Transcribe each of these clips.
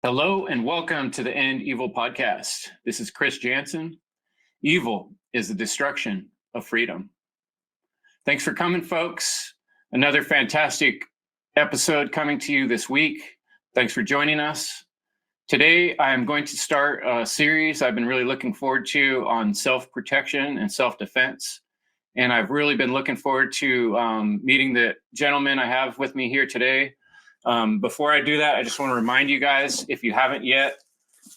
Hello and welcome to the End Evil podcast. This is Chris Jansen. Evil is the destruction of freedom. Thanks for coming, folks. Another fantastic episode coming to you this week. Thanks for joining us. Today, I am going to start a series I've been really looking forward to on self-protection and self-defense. And I've really been looking forward to meeting the gentleman I have with me here today. Before I do that, I just want to remind you guys, if you haven't yet,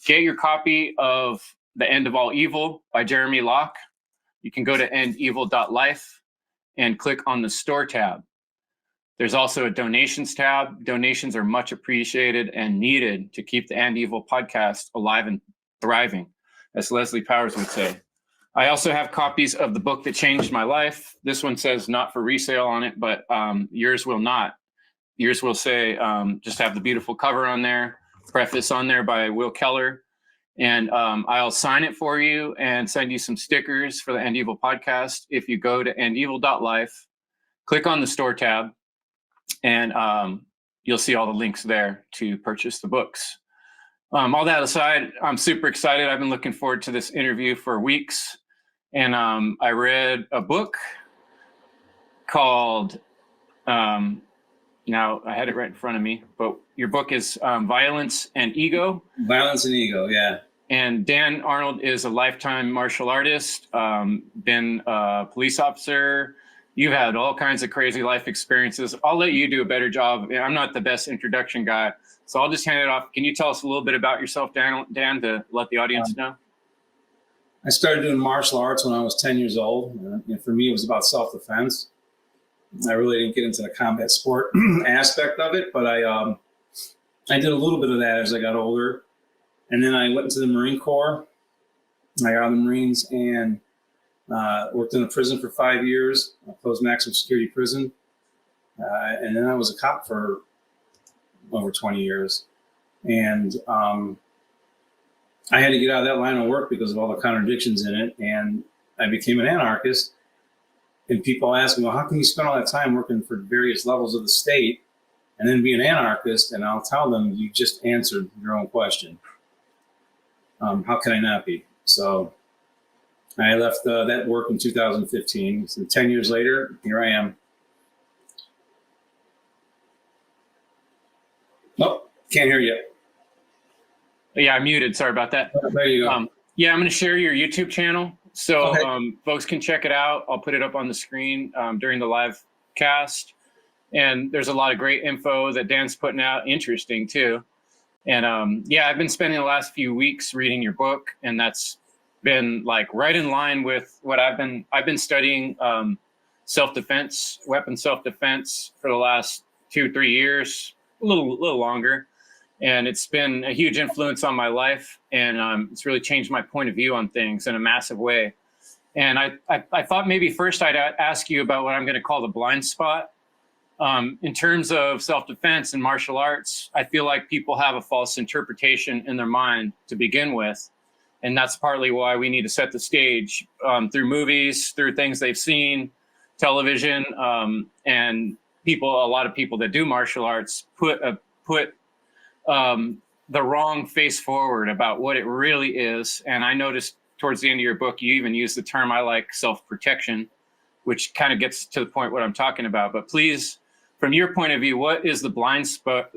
get your copy of The End of All Evil by Jeremy Locke. You can go to endevil.life and click on the store tab. There's also a donations tab. Donations are much appreciated and needed to keep the End Evil podcast alive and thriving, as Leslie Powers would say. I also have copies of the book that changed my life. This one says not for resale on it, but yours will not. Yours will say, just have the beautiful cover on there, preface on there by Will Keller. And I'll sign it for you and send you some stickers for the End Evil podcast. If you go to endevil.life, click on the store tab, and you'll see all the links there to purchase the books. All that aside, I'm super excited. I've been looking forward to this interview for weeks. And I read a book called... Now, I had it right in front of me, but your book is Violence and Ego. Violence and Ego, yeah. And Dan Arnold is a lifetime martial artist, been a police officer. You've had all kinds of crazy life experiences. I'll let you do a better job. I'm not the best introduction guy, so I'll just hand it off. Can you tell us a little bit about yourself, Dan, to let the audience know? I started doing martial arts when I was 10 years old. And for me, it was about self-defense. I really didn't get into the combat sport aspect of it, but I did a little bit of that as I got older. And then I went into the Marine Corps. I got out of the Marines and worked in a prison for 5 years, a closed maximum security prison. And then I was a cop for over 20 years. And I had to get out of that line of work because of all the contradictions in it. And I became an anarchist. And people ask me, well, how can you spend all that time working for various levels of the state and then be an anarchist? And I'll tell them, you just answered your own question. How can I not be? So I left that work in 2015. So 10 years later, here I am. Oh, can't hear you. Yeah, I'm muted. Sorry about that. There you go. Yeah, I'm going to share your YouTube channel. So Okay. Folks can check it out. I'll put it up on the screen during the live cast. And there's a lot of great info that Dan's putting out, interesting too. And yeah, I've been spending the last few weeks reading your book, and that's been like right in line with what I've been studying self-defense, weapon self-defense for the last 2-3 years, a little longer. And it's been a huge influence on my life, and it's really changed my point of view on things in a massive way. And I thought maybe first I'd ask you about what I'm going to call the blind spot. In terms of self-defense and martial arts, I feel like people have a false interpretation in their mind to begin with. And that's partly why we need to set the stage through movies, through things they've seen, television, and a lot of people that do martial arts put the wrong face forward about what it really is. And I noticed towards the end of your book, you even use the term I like, self-protection, which kind of gets to the point what I'm talking about. But please, from your point of view, what is the blind spot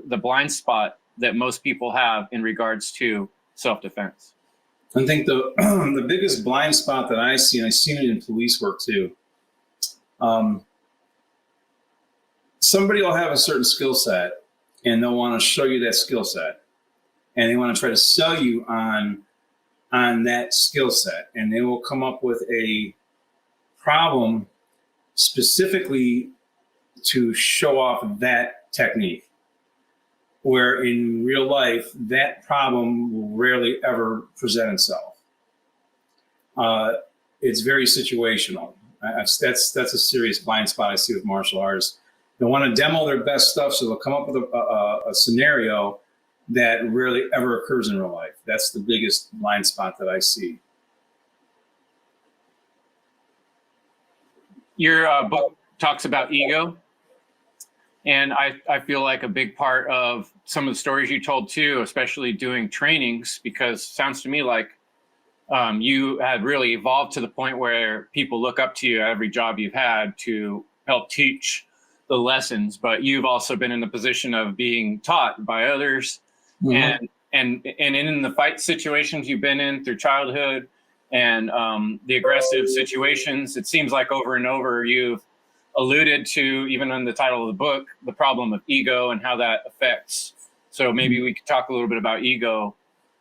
that most people have in regards to self-defense? I think the biggest blind spot that I see, and I've seen it in police work too, somebody will have a certain skill set, and they'll want to show you that skill set, and they want to try to sell you on that skill set, and they will come up with a problem specifically to show off that technique, where in real life that problem will rarely ever present itself. It's very situational. That's a serious blind spot I see with martial artists. They want to demo their best stuff, so they'll come up with a scenario that rarely ever occurs in real life. That's the biggest blind spot that I see. Your book talks about ego. And I feel like a big part of some of the stories you told too, especially doing trainings, because it sounds to me like you had really evolved to the point where people look up to you at every job you've had to help teach the lessons, but you've also been in the position of being taught by others. Mm-hmm. and in the fight situations you've been in through childhood and the aggressive situations, it seems like over and over you've alluded to, even in the title of the book, the problem of ego and how that affects. So maybe we could talk a little bit about ego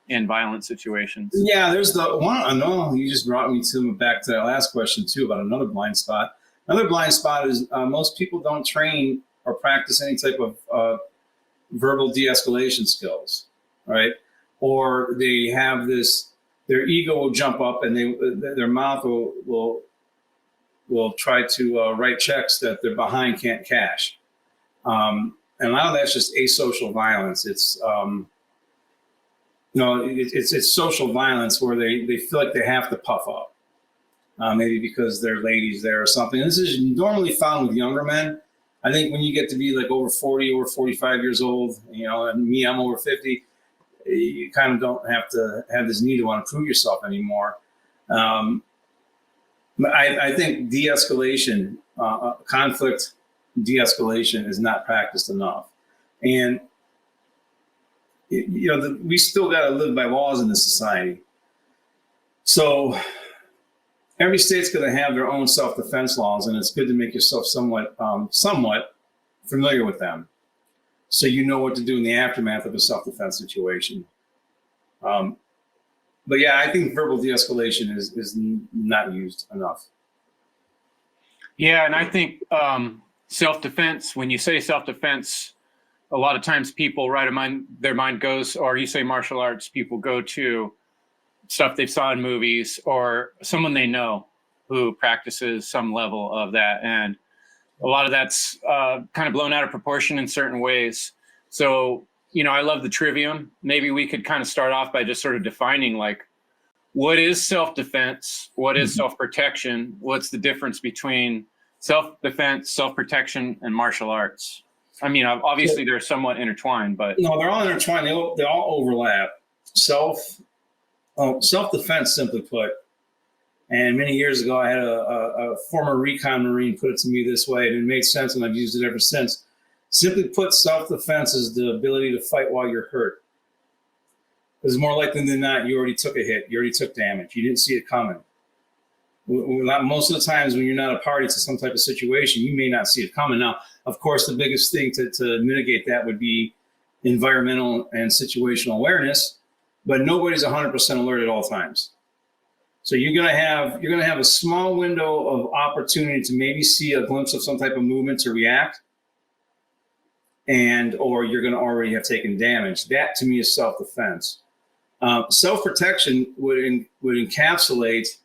in violent situations. Yeah, there's the one. I know you just brought me back to that last question too about another blind spot. Another blind spot is most people don't train or practice any type of verbal de-escalation skills, right? Or they have this, their ego will jump up and their mouth will try to write checks that their behind can't cash. And a lot of that's just asocial violence. It's it's social violence where they feel like they have to puff up, maybe because their lady's there or something. And this is normally found with younger men. I think when you get to be like over 40 or 45 years old, and me, I'm over 50, you kind of don't have to have this need to want to prove yourself anymore. I think de-escalation, conflict de-escalation is not practiced enough. And, we still got to live by laws in this society. So every state's going to have their own self-defense laws, and it's good to make yourself somewhat familiar with them, so you know what to do in the aftermath of a self-defense situation. But yeah, I think verbal de-escalation is not used enough. Yeah, and I think self-defense, when you say self-defense, a lot of times people their mind goes, or you say martial arts, people go to stuff they saw in movies or someone they know who practices some level of that. And a lot of that's kind of blown out of proportion in certain ways. So, I love the trivium. Maybe we could kind of start off by just sort of defining, like, what is self-defense? What is self-protection? What's the difference between self-defense, self-protection, and martial arts? I mean, obviously they're somewhat intertwined, but no, they're all intertwined. They all overlap. Self-defense, simply put. And many years ago, I had a former recon Marine put it to me this way, and it made sense, and I've used it ever since. Simply put, self-defense is the ability to fight while you're hurt. Because more likely than not, you already took a hit. You already took damage. You didn't see it coming. Most of the times when you're not a party to some type of situation, you may not see it coming. Now, of course, the biggest thing to mitigate that would be environmental and situational awareness, but nobody's 100% alert at all times. So you're gonna have a small window of opportunity to maybe see a glimpse of some type of movement to react, or you're gonna already have taken damage. That to me is self-defense. Self-protection would encapsulate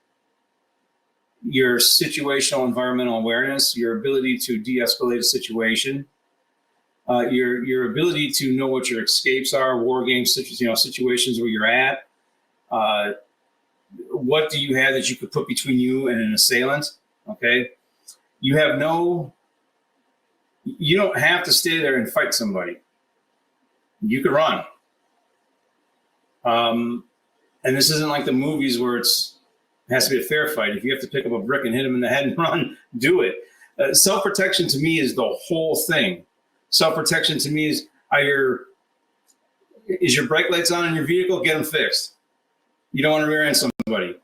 your situational environmental awareness, your ability to de-escalate a situation, your ability to know what your escapes are, war games, situations where you're at. What do you have that you could put between you and an assailant? Okay, you don't have to stay there and fight somebody. You could run. And this isn't like the movies where it has to be a fair fight. If you have to pick up a brick and hit him in the head and run, do it. Self-protection to me is the whole thing. Self-protection to me is your brake lights on in your vehicle? Get them fixed. You don't want to rear end somebody.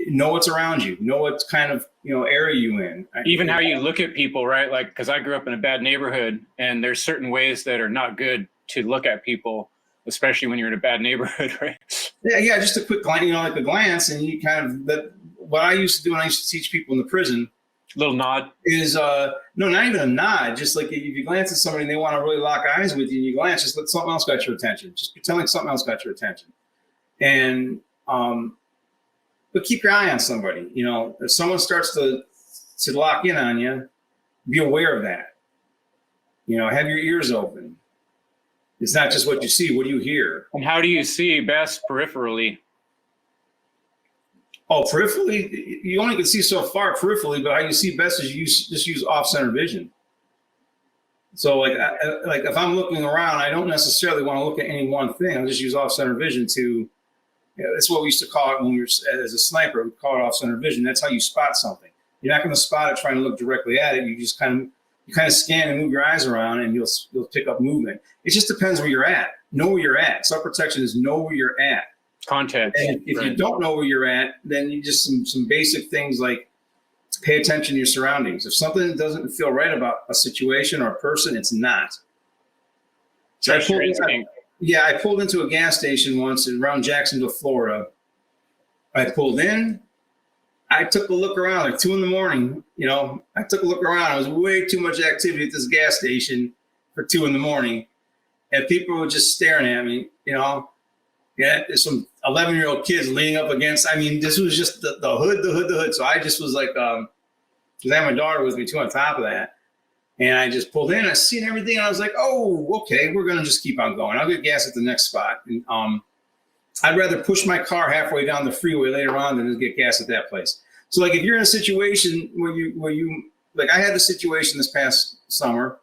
Know what's around you. Know what kind of area you in. Even how you look at people, right? Like, because I grew up in a bad neighborhood, and there's certain ways that are not good to look at people, especially when you're in a bad neighborhood, right? Yeah, just a quick glance, like a glance, and you kind of what I used to do when I used to teach people in the prison. Little nod is no, not even a nod. Just like if you glance at somebody and they want to really lock eyes with you, and you glance, just let something else got your attention. Just pretend like something else got your attention, and but keep your eye on somebody. If someone starts to lock in on you, be aware of that. Have your ears open. It's not just what you see. What do you hear? And how do you see best peripherally? Oh, peripherally, you only can see so far peripherally, but how you see best is just use off-center vision. So like if I'm looking around, I don't necessarily want to look at any one thing. I'll just use off-center vision to, that's what we used to call it when we were as a sniper. We call it off-center vision. That's how you spot something. You're not going to spot it trying to look directly at it. You just kind of scan and move your eyes around, and you'll pick up movement. It just depends where you're at. Know where you're at. Self-protection is know where you're at. Context. And if you don't know where you're at, then you just some basic things like pay attention to your surroundings. If something doesn't feel right about a situation or a person, it's not. So I pulled into a gas station once around Jacksonville, Florida. I pulled in. I took a look around like 2 a.m. I took a look around. It was way too much activity at this gas station for 2 a.m. And people were just staring at me, Yeah, there's some 11-year-old kids leaning up against. This was just the hood. So I just was like, because I had my daughter with me too on top of that. And I just pulled in, I seen everything, and I was like, oh, okay, we're going to just keep on going. I'll get gas at the next spot. And I'd rather push my car halfway down the freeway later on than to get gas at that place. So like if you're in a situation where you like I had the situation this past summer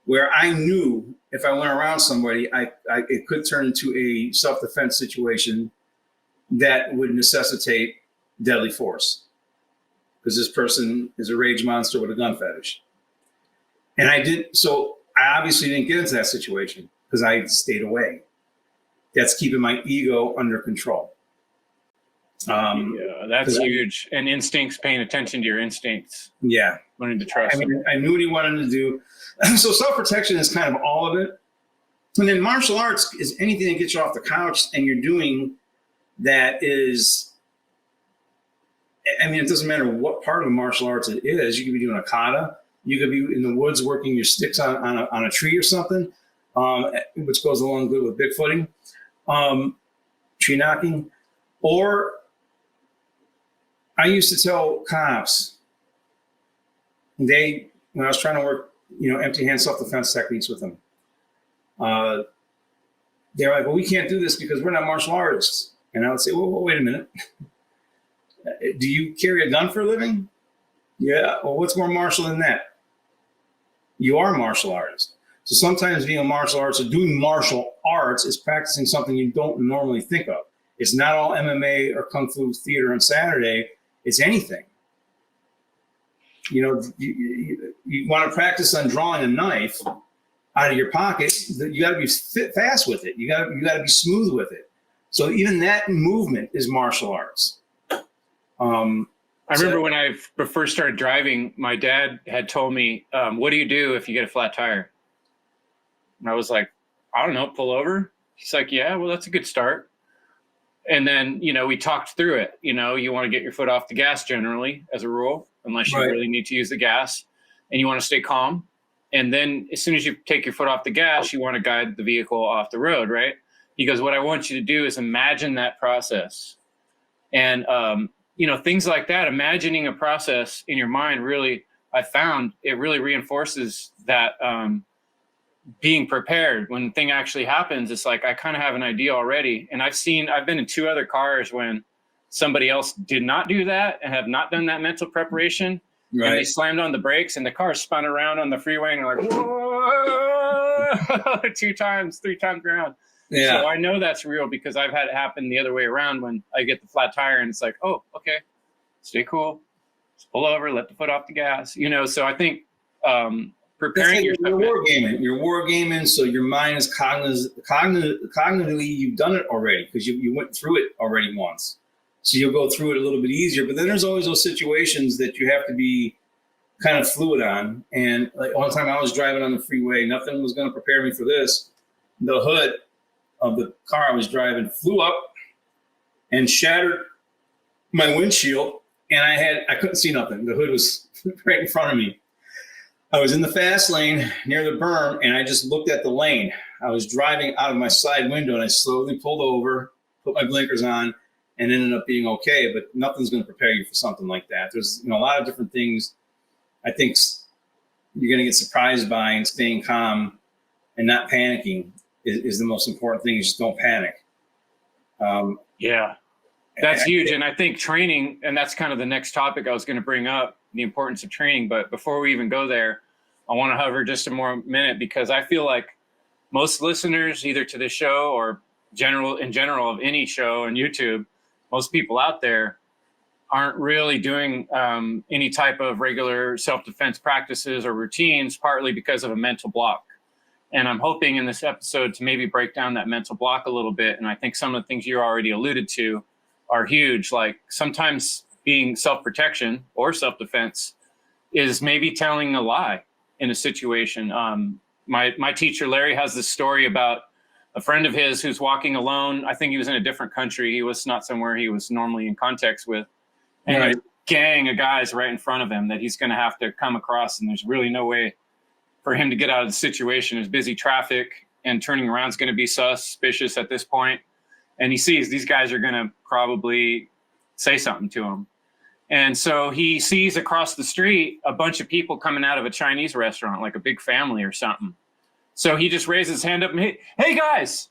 where I knew if I went around somebody, it could turn into a self-defense situation that would necessitate deadly force because this person is a rage monster with a gun fetish. And I obviously didn't get into that situation because I stayed away. That's keeping my ego under control. Yeah, that's huge. And instincts, paying attention to your instincts. Yeah. Learning to trust them. I knew what he wanted to do. So self-protection is kind of all of it. And then martial arts is anything that gets you off the couch and you're doing that is, it doesn't matter what part of martial arts it is. You could be doing a kata. You could be in the woods working your sticks on a tree or something, which goes along good with bigfooting, tree knocking. Or I used to tell cops, when I was trying to work, empty hand self-defense techniques with them, they're like, well, we can't do this because we're not martial artists. And I would say, well, wait a minute. Do you carry a gun for a living? Yeah. Well, what's more martial than that? You are a martial artist. So sometimes being a martial artist or doing martial arts is practicing something you don't normally think of. It's not all MMA or Kung Fu theater on Saturday. It's anything. You want to practice on drawing a knife out of your pocket. You got to be fast with it. You got to be smooth with it. So even that movement is martial arts. I remember when I first started driving, my dad had told me, what do you do if you get a flat tire? And I was like, I don't know, pull over. He's like, yeah, well, that's a good start. And then, we talked through it. You want to get your foot off the gas generally as a rule, unless you really need to use the gas, and you want to stay calm. And then as soon as you take your foot off the gas, you want to guide the vehicle off the road, right? He goes, what I want you to do is imagine that process. And, things like that, imagining a process in your mind really, I found it really reinforces that being prepared when the thing actually happens. It's like I kind of have an idea already. And I've been in 2 other cars when somebody else did not do that and have not done that mental preparation. Right. And they slammed on the brakes and the car spun around on the freeway and they're like, whoa, 2 times, 3 times around. Yeah. So I know that's real because I've had it happen the other way around when I get the flat tire and it's like, oh, okay, stay cool. Just pull over, let the foot off the gas. So I think preparing yourself. You're wargaming, so your mind is cognitively, you've done it already because you went through it already once. So you'll go through it a little bit easier. But then there's always those situations that you have to be kind of fluid on. And like one time I was driving on the freeway, nothing was going to prepare me for this. The hood of the car I was driving flew up and shattered my windshield, and I couldn't see nothing. The hood was right in front of me. I was in the fast lane near the berm, and I just looked at the lane. I was driving out of my side window, and I slowly pulled over, put my blinkers on, and ended up being okay. But nothing's going to prepare you for something like that. There's a lot of different things I think you're going to get surprised by, and staying calm and not panicking is the most important thing. You just don't panic. Yeah. That's huge. And I think training, and that's kind of the next topic I was going to bring up, the importance of training. But before we even go there, I want to hover just a more minute, because I feel like most listeners, either to this show or in general of any show on YouTube, most people out there aren't really doing any type of regular self-defense practices or routines, partly because of a mental block. And I'm hoping in this episode to maybe break down that mental block a little bit. And I think some of the things you already alluded to are huge. Like sometimes being self-protection or self-defense is maybe telling a lie in a situation. My teacher, Larry, has this story about a friend of his who's walking alone. I think he was in a different country. He was not somewhere he was normally in context with. And Right. a gang of guys right in front of him that he's going to have to come across. And there's really no way for him to get out of the situation. There's busy traffic, and turning around is going to be suspicious at this point. And he sees these guys are going to probably say something to him. And so he sees across the street a bunch of people coming out of a Chinese restaurant, like a big family or something. So he just raises his hand up and, hey guys,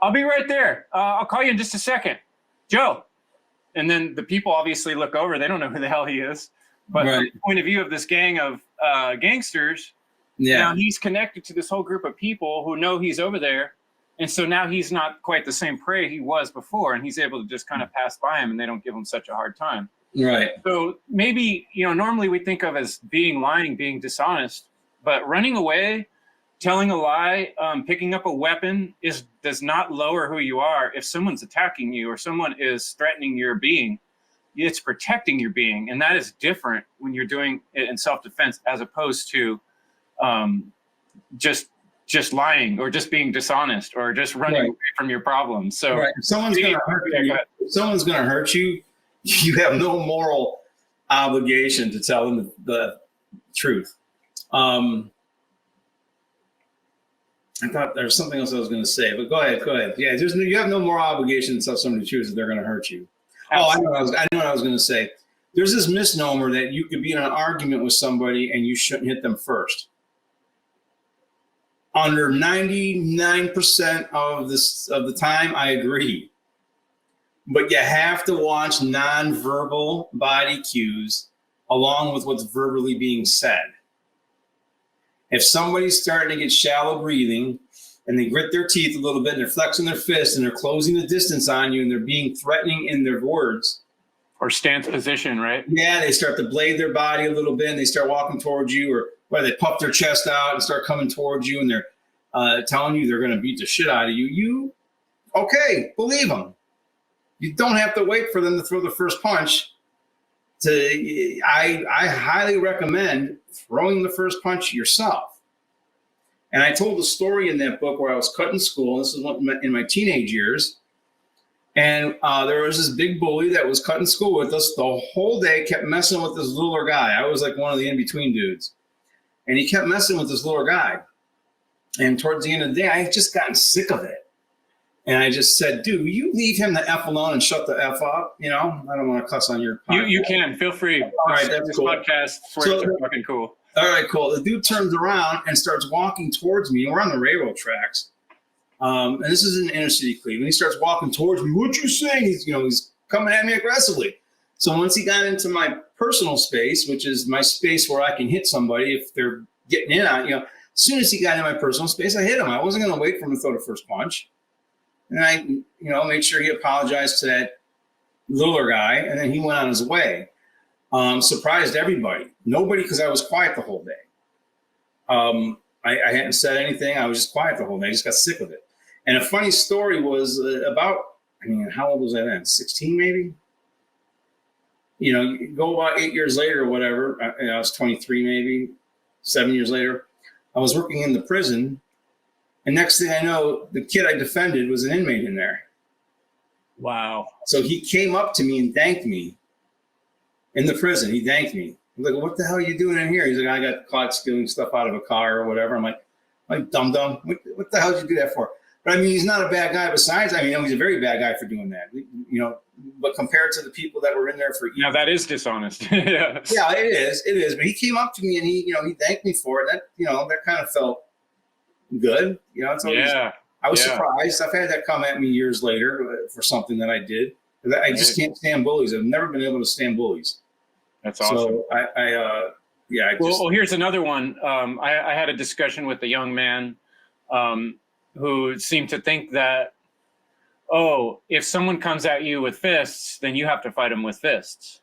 I'll be right there. I'll call you in just a second. Joe. And then the people obviously look over. They don't know who the hell he is. But Right. from the point of view of this gang of gangsters, Yeah. now he's connected to this whole group of people who know he's over there. And so now he's not quite the same prey he was before. And he's able to just kind of pass by him, and they don't give him such a hard time. Right. So maybe, normally we think of as lying, being dishonest, but running away, telling a lie, picking up a weapon does not lower who you are. If someone's attacking you or someone is threatening your being, it's protecting your being. And that is different when you're doing it in self-defense, as opposed to just lying or just being dishonest or just running Right. away from your problems. So Right. If someone's going to hurt you, you have no moral obligation to tell them the truth. I thought there was something else I was going to say, but go ahead. Yeah, you have no moral obligation to tell somebody the truth that they're going to hurt you. Absolutely. Oh, I know what I was going to say. There's this misnomer that you could be in an argument with somebody and you shouldn't hit them first. Under 99% of the time, I agree. But you have to watch nonverbal body cues along with what's verbally being said. If somebody's starting to get shallow breathing and they grit their teeth a little bit and they're flexing their fists and they're closing the distance on you and they're being threatening in their words. Or stance position, right? Yeah, they start to blade their body a little bit and they start walking towards you, or they puff their chest out and start coming towards you and they're telling you they're going to beat the shit out of you. Okay, believe them. You don't have to wait for them to throw the first punch. I highly recommend throwing the first punch yourself. And I told a story in that book where I was cutting school. This is in my teenage years. And there was this big bully that was cutting school with us the whole day, kept messing with this littler guy. I was like one of the in-between dudes. And he kept messing with this littler guy. And towards the end of the day, I had just gotten sick of it. And I just said, dude, will you leave him the F alone and shut the F up? I don't want to cuss on your podcast. You can. Feel free. All right, that's this cool. podcast swears are fucking cool. All right, cool. The dude turns around and starts walking towards me. We're on the railroad tracks. And this is in inner city Cleveland. He starts walking towards me. What you saying? He's coming at me aggressively. So once he got into my personal space, which is my space where I can hit somebody if they're getting in on, as soon as he got in my personal space, I hit him. I wasn't going to wait for him to throw the first punch. And I, made sure he apologized to that littler guy, and then he went on his way. Surprised everybody. Nobody, because I was quiet the whole day. I hadn't said anything. I was just quiet the whole day. I just got sick of it. And a funny story was how old was I then? 16 maybe? You go about 8 years later or whatever. I was 23 maybe, 7 years later. I was working in the prison. And next thing I know, the kid I defended was an inmate in there. Wow. So he came up to me and thanked me in the prison. He thanked me. I'm like, what the hell are you doing in here? He's like, I got caught stealing stuff out of a car or whatever. I'm like dum-dum. What the hell did you do that for? But he's not a bad guy besides. He's a very bad guy for doing that. But compared to the people that were in there for Now that is dishonest. Yeah. Yeah, it is. But he came up to me and he thanked me for it. That kind of felt good. It's always, I was surprised. I've had that come at me years later for something that I did I just can't stand bullies. I've never been able to stand bullies. That's awesome. So well, here's another one. I had a discussion with a young man who seemed to think that, oh, if someone comes at you with fists, then you have to fight them with fists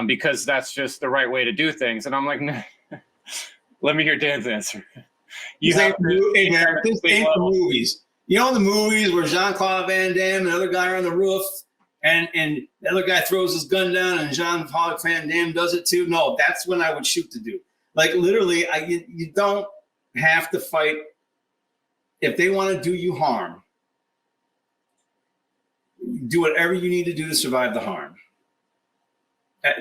because that's just the right way to do things. And I'm like, nah. Let me hear Dan's answer. This ain't the movies. You know the movies where Jean-Claude Van Damme and the other guy are on the roof and the other guy throws his gun down and Jean-Claude Van Damme does it too? No, that's when I would shoot the dude. Like literally, you don't have to fight. If they want to do you harm, do whatever you need to do to survive the harm.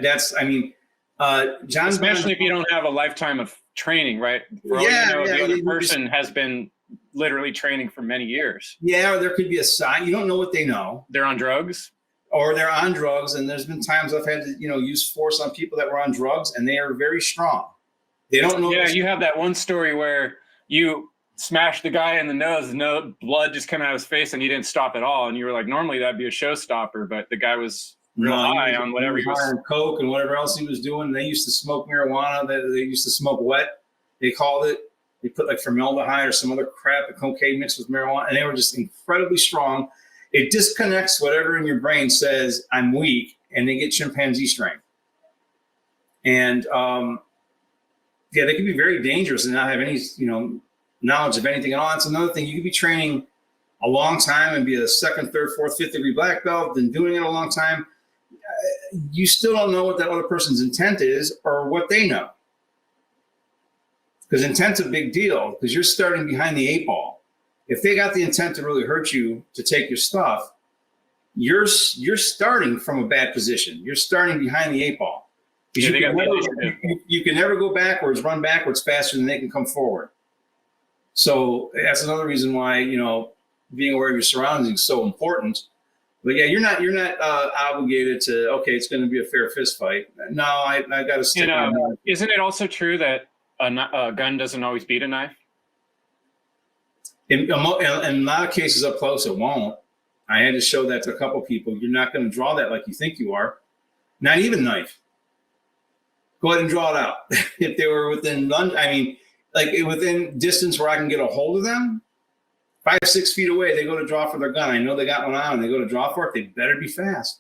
John. Especially if you don't have a lifetime of training, right? For all you know, the other person has been literally training for many years. Yeah, or there could be a sign. You don't know what they know. They're on drugs. Or they're on drugs, and there's been times I've had to, use force on people that were on drugs, and they are very strong. They don't know. Yeah, you have that one story where you smashed the guy in the nose, and blood just came out of his face, and he didn't stop at all. And you were like, normally that'd be a showstopper, but the guy was real high on whatever he was. On coke and whatever else he was doing. They used to smoke marijuana. They used to smoke wet. They called it. They put like formaldehyde or some other crap, the cocaine mixed with marijuana, and they were just incredibly strong. It disconnects whatever in your brain says I'm weak, and they get chimpanzee strength. And they can be very dangerous and not have any, knowledge of anything at all. That's another thing. You could be training a long time and be a second, third, fourth, fifth degree black belt, been doing it a long time. You still don't know what that other person's intent is or what they know. Because intent's a big deal because you're starting behind the 8 ball. If they got the intent to really hurt you, to take your stuff, you're starting from a bad position. You're starting behind the 8 ball. Because you can never go backwards, run backwards faster than they can come forward. So that's another reason why, being aware of your surroundings is so important. But yeah, you're not obligated to, okay, it's going to be a fair fist fight. No, I got to stick on that. Isn't it also true that a gun doesn't always beat a knife? In a lot of cases up close, it won't. I had to show that to a couple people. You're not going to draw that like you think you are. Not even knife. Go ahead and draw it out. If they were within within distance where I can get a hold of them, 5-6 feet away, they go to draw for their gun. I know they got one on and they go to draw for it. They better be fast.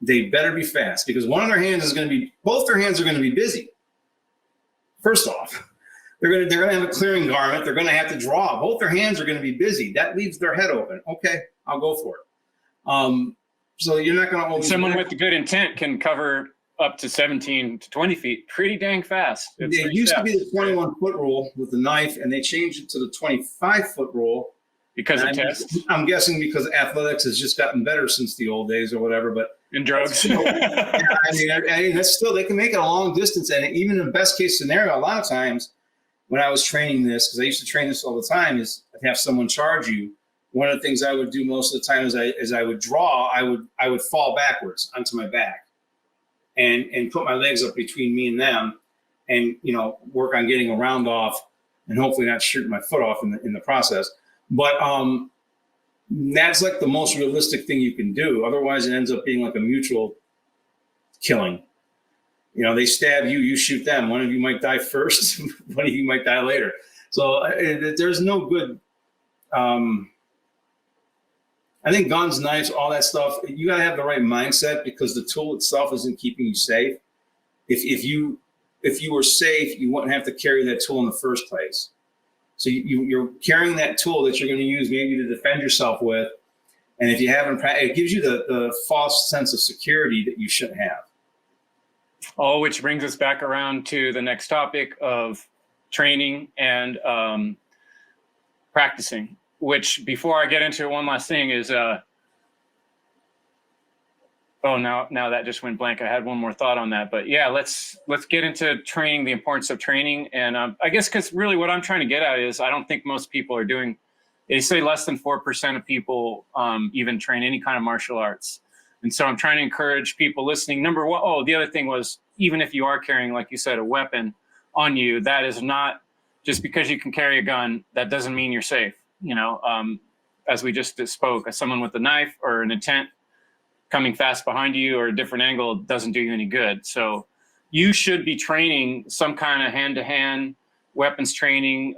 They better be fast because both their hands are going to be busy. First off, they're going to have a clearing garment. They're going to have to draw. Both their hands are going to be busy. That leaves their head open. Okay, I'll go for it. So you're not going to. Someone with good intent can cover up to 17 to 20 feet pretty dang fast. It used to be the 21-foot rule with the knife, and they changed it to the 25-foot rule. Because of tests? I'm guessing because athletics has just gotten better since the old days or whatever. But and drugs. That's still, they can make it a long distance. And even in the best case scenario, a lot of times when I was training this, because I used to train this all the time, is I'd have someone charge you. One of the things I would do most of the time is I would draw, I would fall backwards onto my back. And put my legs up between me and them and, work on getting a round off and hopefully not shooting my foot off in the process. But that's like the most realistic thing you can do. Otherwise, it ends up being like a mutual killing. They stab you, you shoot them. One of you might die first. One of you might die later. So there's no good I think guns, knives, all that stuff, you got to have the right mindset because the tool itself isn't keeping you safe. If you were safe, you wouldn't have to carry that tool in the first place. So you're carrying that tool that you're going to use maybe to defend yourself with. And if you haven't, it gives you the false sense of security that you shouldn't have. Oh, which brings us back around to the next topic of training and practicing. Which, before I get into it, one last thing is, now that just went blank. I had one more thought on that, but yeah, let's get into training, the importance of training, and I guess because really what I'm trying to get at is I don't think most people are doing. They say less than 4% of people even train any kind of martial arts, and so I'm trying to encourage people listening. Number one, the other thing was even if you are carrying, like you said, a weapon on you, that is not just because you can carry a gun. That doesn't mean you're safe. as we just spoke, someone with a knife or an intent coming fast behind you or a different angle doesn't do you any good. So you should be training some kind of hand-to-hand weapons training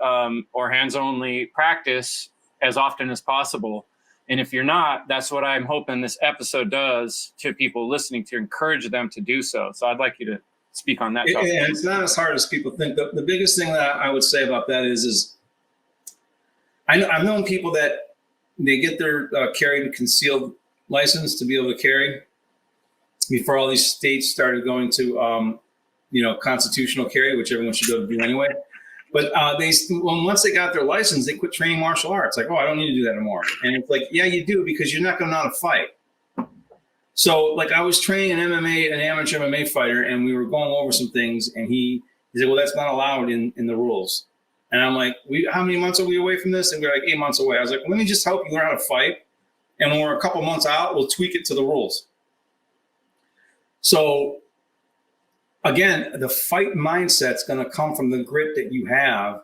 or hands-only practice as often as possible. And if you're not, that's what I'm hoping this episode does to people listening, to encourage them to do so. So I'd like you to speak on that topic. And it's not as hard as people think. The biggest thing that I would say about that is I've known people that they get their carried and concealed license to be able to carry before all these states started going to, constitutional carry, which everyone should go to do anyway. But once they got their license, they quit training martial arts. Like, oh, I don't need to do that anymore. And it's like, yeah, you do, because you're not going to know how to fight. So, like, I was training an amateur MMA fighter, and we were going over some things, and he said, well, that's not allowed in the rules. And I'm like, how many months are we away from this? And we're like 8 months away. I was like, let me just help you learn how to fight. And when we're a couple months out, we'll tweak it to the rules. So, again, the fight mindset's going to come from the grit that you have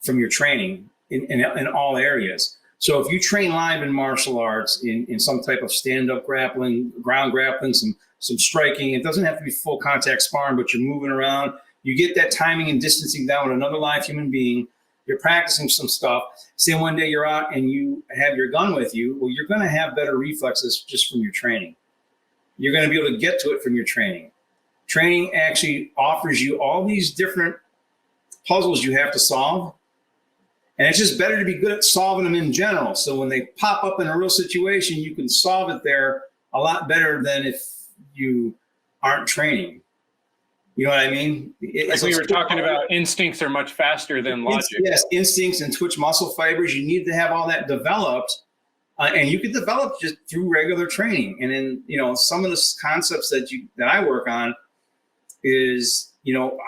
from your training in all areas. So if you train live in martial arts, in some type of stand-up grappling, ground grappling, some striking, it doesn't have to be full contact sparring, but you're moving around. You get that timing and distancing down with another live human being. You're practicing some stuff. Say one day you're out and you have your gun with you. Well, you're going to have better reflexes just from your training. You're going to be able to get to it from your training. Training actually offers you all these different puzzles you have to solve. And it's just better to be good at solving them in general. So when they pop up in a real situation, you can solve it there a lot better than if you aren't training. You know what I mean? Like we were talking about, instincts are much faster than logic. Yes, instincts and twitch muscle fibers. You need to have all that developed. And you can develop just through regular training. And then, some of the concepts that I work on is,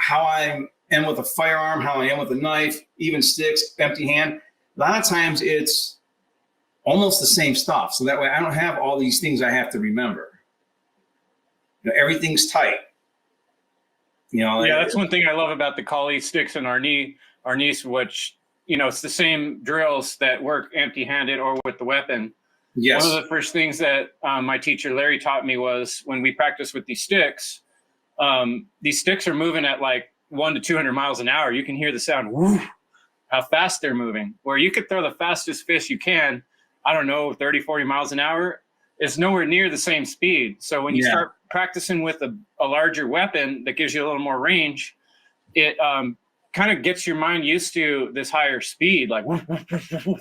how I am with a firearm, how I am with a knife, even sticks, empty hand. A lot of times it's almost the same stuff. So that way I don't have all these things I have to remember. Everything's tight. Yeah, that's one thing I love about the Kali sticks and Arnis, which, it's the same drills that work empty-handed or with the weapon. Yes. One of the first things that my teacher Larry taught me was when we practice with these sticks are moving at like 100 to 200 miles an hour. You can hear the sound, whoo, how fast they're moving. Where you could throw the fastest fist you can, 30, 40 miles an hour. It's nowhere near the same speed. So when you start practicing with a larger weapon that gives you a little more range, it kind of gets your mind used to this higher speed, like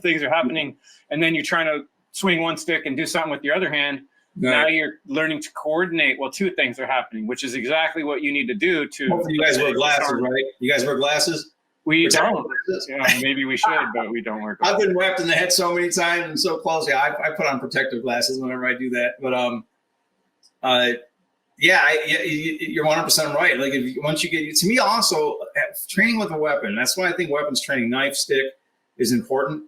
things are happening. And then you're trying to swing one stick and do something with your other hand. Right. Now you're learning to coordinate. Well, two things are happening, which is exactly what you need to do to. Hopefully you guys wear glasses, right? You guys wear glasses? We don't. Maybe we should, but we don't wear glasses. I've been whacked in the head so many times and so close. Yeah, I put on protective glasses whenever I do that. But you're 100% right. Like once you get to me, also training with a weapon. That's why I think weapons training, knife, stick, is important.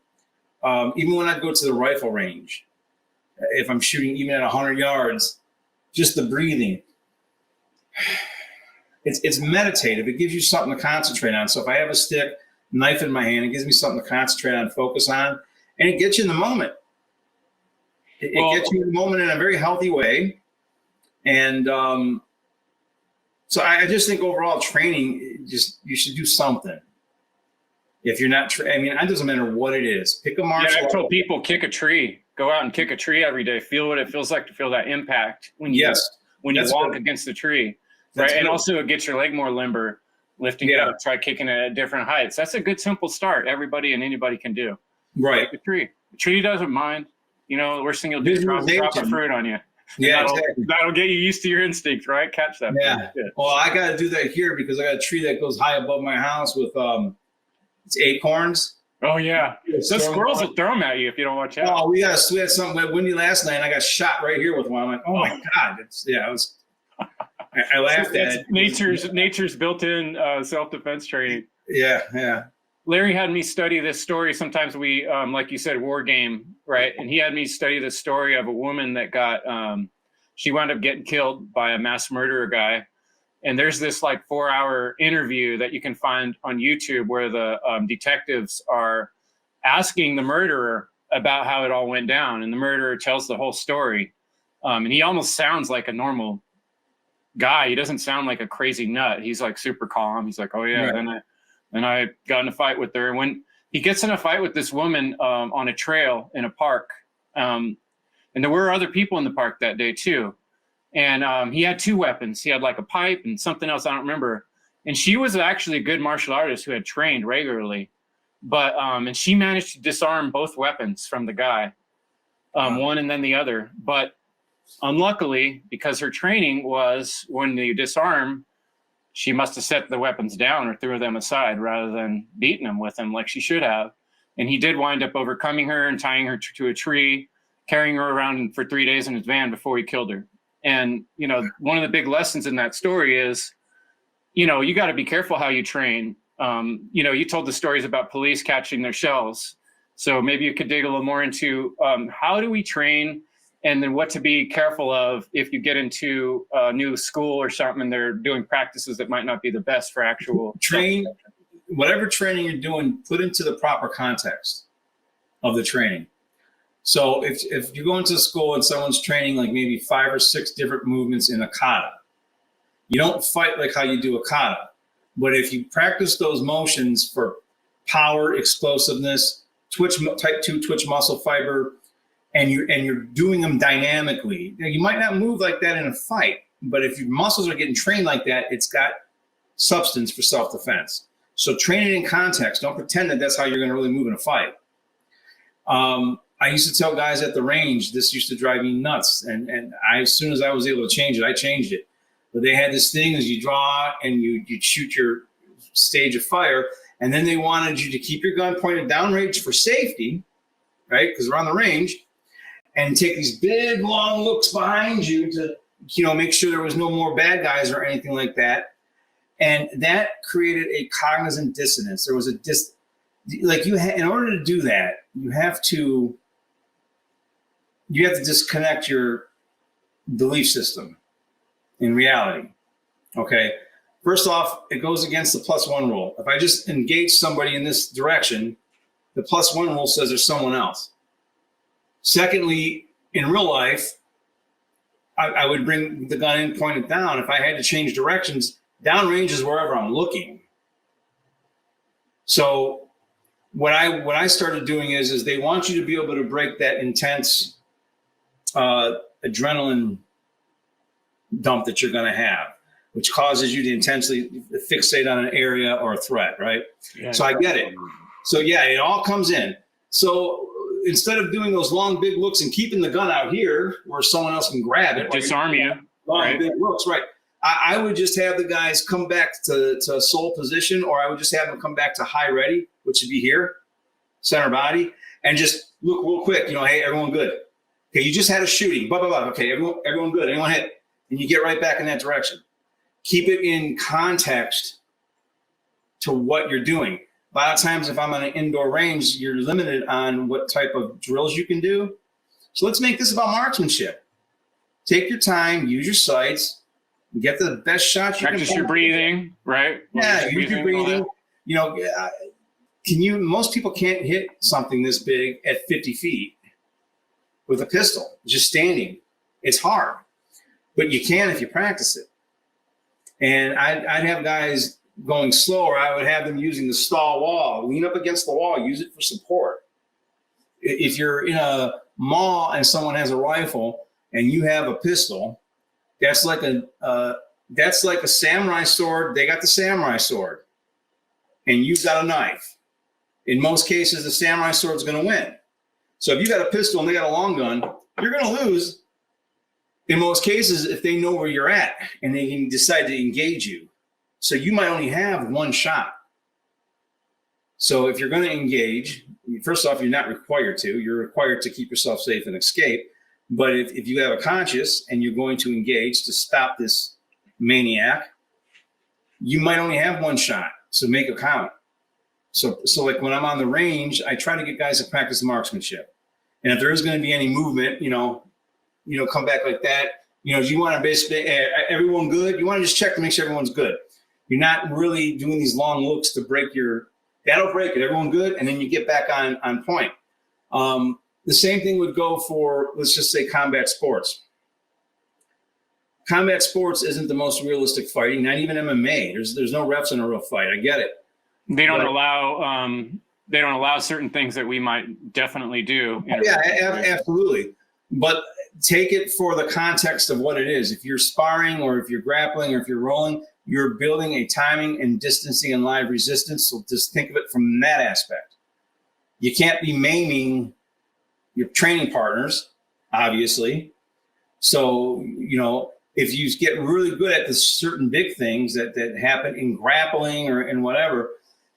Even when I go to the rifle range, if I'm shooting even at 100 yards, just the breathing. It's meditative. It gives you something to concentrate on. So if I have a stick, knife in my hand, it gives me something to concentrate on, focus on, and it gets you in the moment. It gets you in the moment in a very healthy way. And so I just think overall training, you should do something. If you're not, it doesn't matter what it is. Pick a martial art. I've told people, kick a tree. Go out and kick a tree every day. Feel what it feels like to feel that impact when you walk against the tree. Right. And also it gets your leg more limber, lifting it up, try kicking it at different heights. That's a good, simple start everybody and anybody can do. Right. The tree doesn't mind. The worst thing you'll do is drop a fruit on you. Yeah, that'll get you used to your instinct, right? Catch that. Yeah. Well, I got to do that here because I got a tree that goes high above my house with it's acorns. Oh yeah, the squirrels will throw them at you if you don't watch out. Oh, we had something windy last night, and I got shot right here with one. I'm like, oh my god, I laughed at it. Nature's built-in self-defense training. Yeah. Larry had me study this story. Sometimes we, like you said, war game, right? And he had me study the story of a woman that got, she wound up getting killed by a mass murderer guy. And there's this 4-hour interview that you can find on YouTube where the detectives are asking the murderer, about how it all went down. And the murderer tells the whole story. And he almost sounds like a normal guy. He doesn't sound like a crazy nut. He's like super calm. He's like, oh yeah. Right. Then I got in a fight with her. When he gets in a fight with this woman on a trail in a park, and there were other people in the park that day too. And he had two weapons. He had like a pipe and something else I don't remember. And she was actually a good martial artist who had trained regularly. But and she managed to disarm both weapons from the guy, one and then the other. But unluckily, because her training was when you disarm, she must have set the weapons down or threw them aside rather than beating them with them like she should have. And he did wind up overcoming her and tying her to a tree, carrying her around for 3 days in his van before he killed her. And, you know, one of the big lessons in that story is, you know, you got to be careful how you train. You know, you told the stories about police catching their shells. So maybe you could dig a little more into how do we train, and then what to be careful of if you get into a new school or something and they're doing practices that might not be the best for actual train. Whatever training you're doing, put into the proper context of the training. So if you go into school and someone's training like maybe 5 or 6 different movements in a kata, you don't fight like how you do a kata. But if you practice those motions for power, explosiveness, type 2 twitch muscle fiber, and you're doing them dynamically, you might not move like that in a fight, but if your muscles are getting trained like that, it's got substance for self-defense. So train it in context. Don't pretend that that's how you're going to really move in a fight. I used to tell guys at the range, this used to drive me nuts. And as soon as I was able to change it, I changed it. But they had this thing as you draw and you shoot your stage of fire. And then they wanted you to keep your gun pointed downrange for safety, right? Because we're on the range. And take these big, long looks behind you to, you know, make sure there was no more bad guys or anything like that. And that created a cognizant dissonance. There was a in order to do that, you have to disconnect your belief system in reality. Okay. First off, it goes against the +1 rule. If I just engage somebody in this direction, the +1 rule says there's someone else. Secondly, in real life, I would bring the gun in, point it down. If I had to change directions, downrange is wherever I'm looking. So what I started doing is they want you to be able to break that intense adrenaline dump that you're going to have, which causes you to intensely fixate on an area or a threat, right? Yeah, so I get it. So yeah, it all comes in. So instead of doing those long, big looks and keeping the gun out here where someone else can grab it. Disarm you. Long, right? Big looks, right. I would just have the guys come back to sole position, or I would just have them come back to high ready, which would be here, center body, and just look real quick, you know, hey, everyone good. Okay, you just had a shooting, blah, blah, blah. Okay, everyone good, anyone hit? And you get right back in that direction. Keep it in context to what you're doing. A lot of times if I'm on an indoor range, you're limited on what type of drills you can do. So let's make this about marksmanship. Take your time, use your sights, get the best shots you can. Practice your breathing, right? Yeah, use your breathing. You know, most people can't hit something this big at 50 feet with a pistol, just standing. It's hard, but you can if you practice it. And I'd have guys going slower. I would have them using the stall wall, lean up against the wall, use it for support. If you're in a mall and someone has a rifle and you have a pistol, that's like a samurai sword. They got the samurai sword and you've got a knife. In most cases, the samurai sword is going to win. So if you got a pistol and they got a long gun, you're going to lose in most cases if they know where you're at and they can decide to engage you. So you might only have one shot. So if you're going to engage, first off, you're not required to. You're required to keep yourself safe and escape. But if you have a conscience and you're going to engage to stop this maniac, you might only have one shot. So make it count. So like when I'm on the range, I try to get guys to practice marksmanship. And if there is going to be any movement, you know, come back like that. You know, you want to basically, everyone good? You want to just check to make sure everyone's good. You're not really doing these long looks to break that'll break it. Everyone good? And then you get back on point. The same thing would go for, let's just say, combat sports. Combat sports isn't the most realistic fighting, not even MMA. There's no refs in a real fight. I get it. They don't allow certain things that we might definitely do. Yeah, absolutely. But take it for the context of what it is. If you're sparring or if you're grappling or if you're rolling, you're building a timing and distancing and live resistance. So just think of it from that aspect. You can't be maiming your training partners, obviously. So, if you get really good at the certain big things that happen in grappling or in whatever,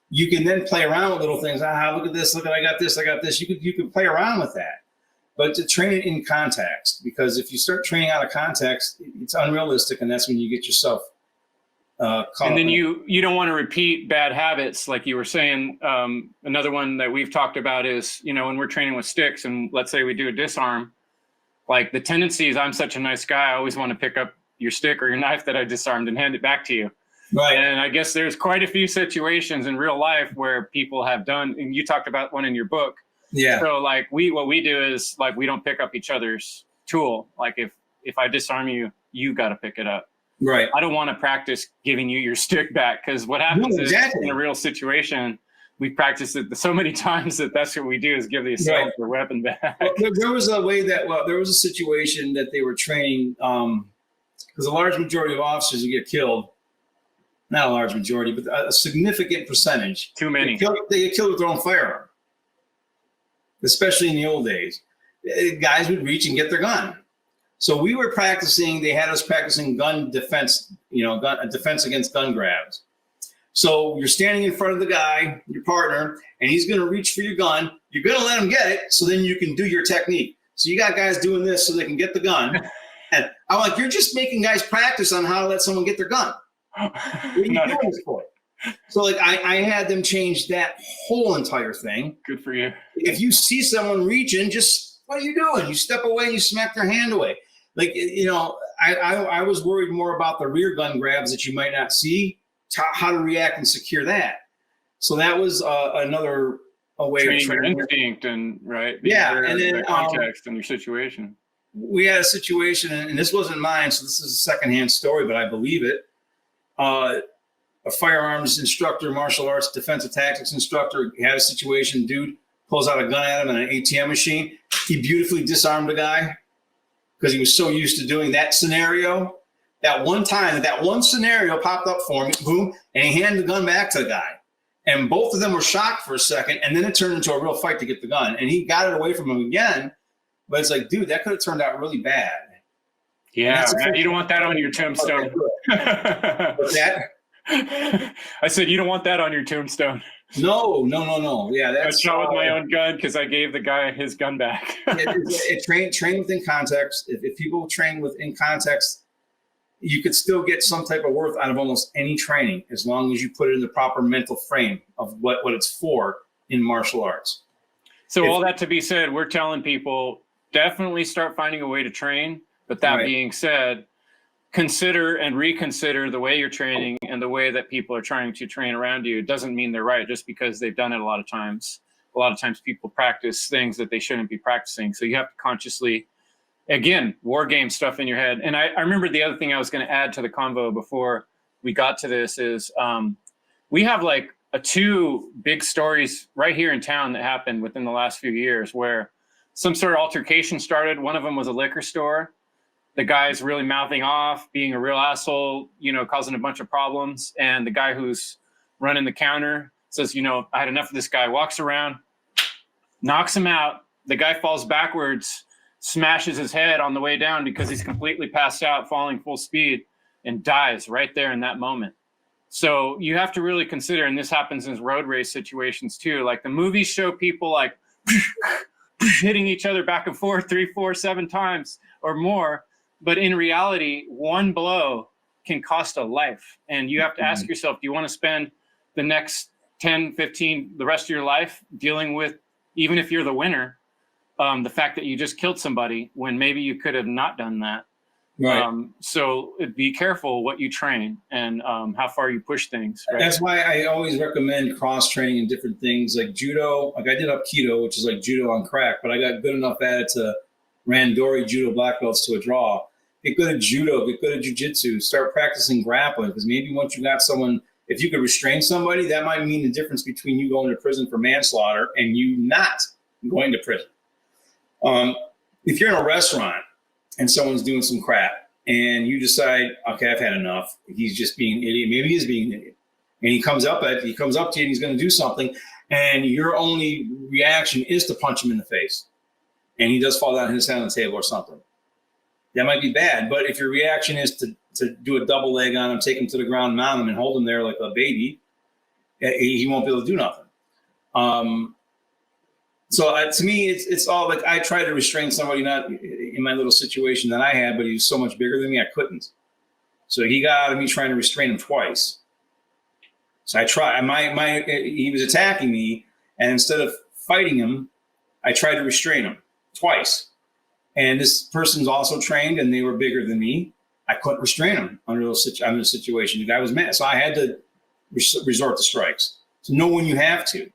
you can then play around with little things. Look at this. Look at, I got this. You can play around with that. But to train it in context, because if you start training out of context, it's unrealistic, and that's when you get yourself caught. And then you don't want to repeat bad habits, like you were saying. Another one that we've talked about is, when we're training with sticks, and let's say we do a disarm, like the tendency is, I'm such a nice guy, I always want to pick up your stick or your knife that I disarmed and hand it back to you. Right. And I guess there's quite a few situations in real life where people have done, and you talked about one in your book. Yeah. So like what we do is, like, we don't pick up each other's tool. Like if I disarm you, you got to pick it up. Right. I don't want to practice giving you your stick back, because what happens is, in a real situation, we practice it so many times that's what we do, is give the assailant their weapon back. Well, there was a situation that they were training, because a large majority of officers who get killed, not a large majority, but a significant percentage. Too many. They get killed with their own firearm, especially in the old days. Guys would reach and get their gun. So we were practicing, they had us practicing gun defense, defense against gun grabs. So you're standing in front of the guy, your partner, and he's going to reach for your gun. You're going to let him get it, so then you can do your technique. So you got guys doing this so they can get the gun. And I'm like, you're just making guys practice on how to let someone get their gun. What are you doing this for? So like I had them change that whole entire thing. Good for you. If you see someone reaching, just, what are you doing? You step away and you smack their hand away. Like, I was worried more about the rear gun grabs that you might not see, how to react and secure that. So that was another way training of training your instinct and and then the context and your situation. We had a situation, and this wasn't mine, so this is a secondhand story, but I believe it. A firearms instructor, martial arts, defensive tactics instructor had a situation. Dude pulls out a gun at him in an ATM machine. He beautifully disarmed the guy because he was so used to doing that scenario. That one time, that one scenario popped up for him, boom, and he handed the gun back to the guy. And both of them were shocked for a second, and then it turned into a real fight to get the gun. And he got it away from him again, but it's like, dude, that could have turned out really bad. Yeah, you don't want that on your tombstone. What's that? I said, you don't want that on your tombstone. No. Yeah, I shot with my own gun because I gave the guy his gun back. Train within context. If people train within context, you could still get some type of worth out of almost any training, as long as you put it in the proper mental frame of what it's for in martial arts. So all that to be said, we're telling people, definitely start finding a way to train. But that being said, consider and reconsider the way you're training and the way that people are trying to train around you. It doesn't mean they're right just because they've done it a lot of times. A lot of times people practice things that they shouldn't be practicing. So you have to consciously, again, war game stuff in your head. And I remember the other thing I was going to add to the convo before we got to this is we have like two big stories right here in town that happened within the last few years where some sort of altercation started. One of them was a liquor store. The guy's really mouthing off, being a real asshole, causing a bunch of problems. And the guy who's running the counter says, I had enough of this guy, walks around, knocks him out. The guy falls backwards, smashes his head on the way down because he's completely passed out, falling full speed, and dies right there in that moment. So you have to really consider, and this happens in road race situations too, like the movies show people like hitting each other back and forth 3, 4, 7 times or more. But in reality, one blow can cost a life. And you have to ask yourself, do you want to spend the next 10, 15, the rest of your life dealing with, even if you're the winner, the fact that you just killed somebody when maybe you could have not done that? Right. So be careful what you train and how far you push things. Right? That's why I always recommend cross training in different things like judo. Like I did up keto, which is like judo on crack, but I got good enough at it to randori judo black belts to a draw. Get good at judo, get good at jujitsu, start practicing grappling, because maybe once you got someone, if you could restrain somebody, that might mean the difference between you going to prison for manslaughter and you not going to prison. If you're in a restaurant and someone's doing some crap and you decide, okay, I've had enough. He's just being an idiot. Maybe he is being an idiot. And he comes up to you and he's going to do something. And your only reaction is to punch him in the face. And he does fall down, hit his head on the table or something. That might be bad. But if your reaction is to do a double leg on him, take him to the ground, mount him, and hold him there like a baby, he won't be able to do nothing. So to me, it's all like I try to restrain somebody, not in my little situation that I had, but he was so much bigger than me, I couldn't. So he got out of me trying to restrain him twice. So I tried. He was attacking me, and instead of fighting him, I tried to restrain him twice. And this person's also trained, and they were bigger than me. I couldn't restrain him under the situation. The guy was mad, so I had to resort to strikes. So know when you have to.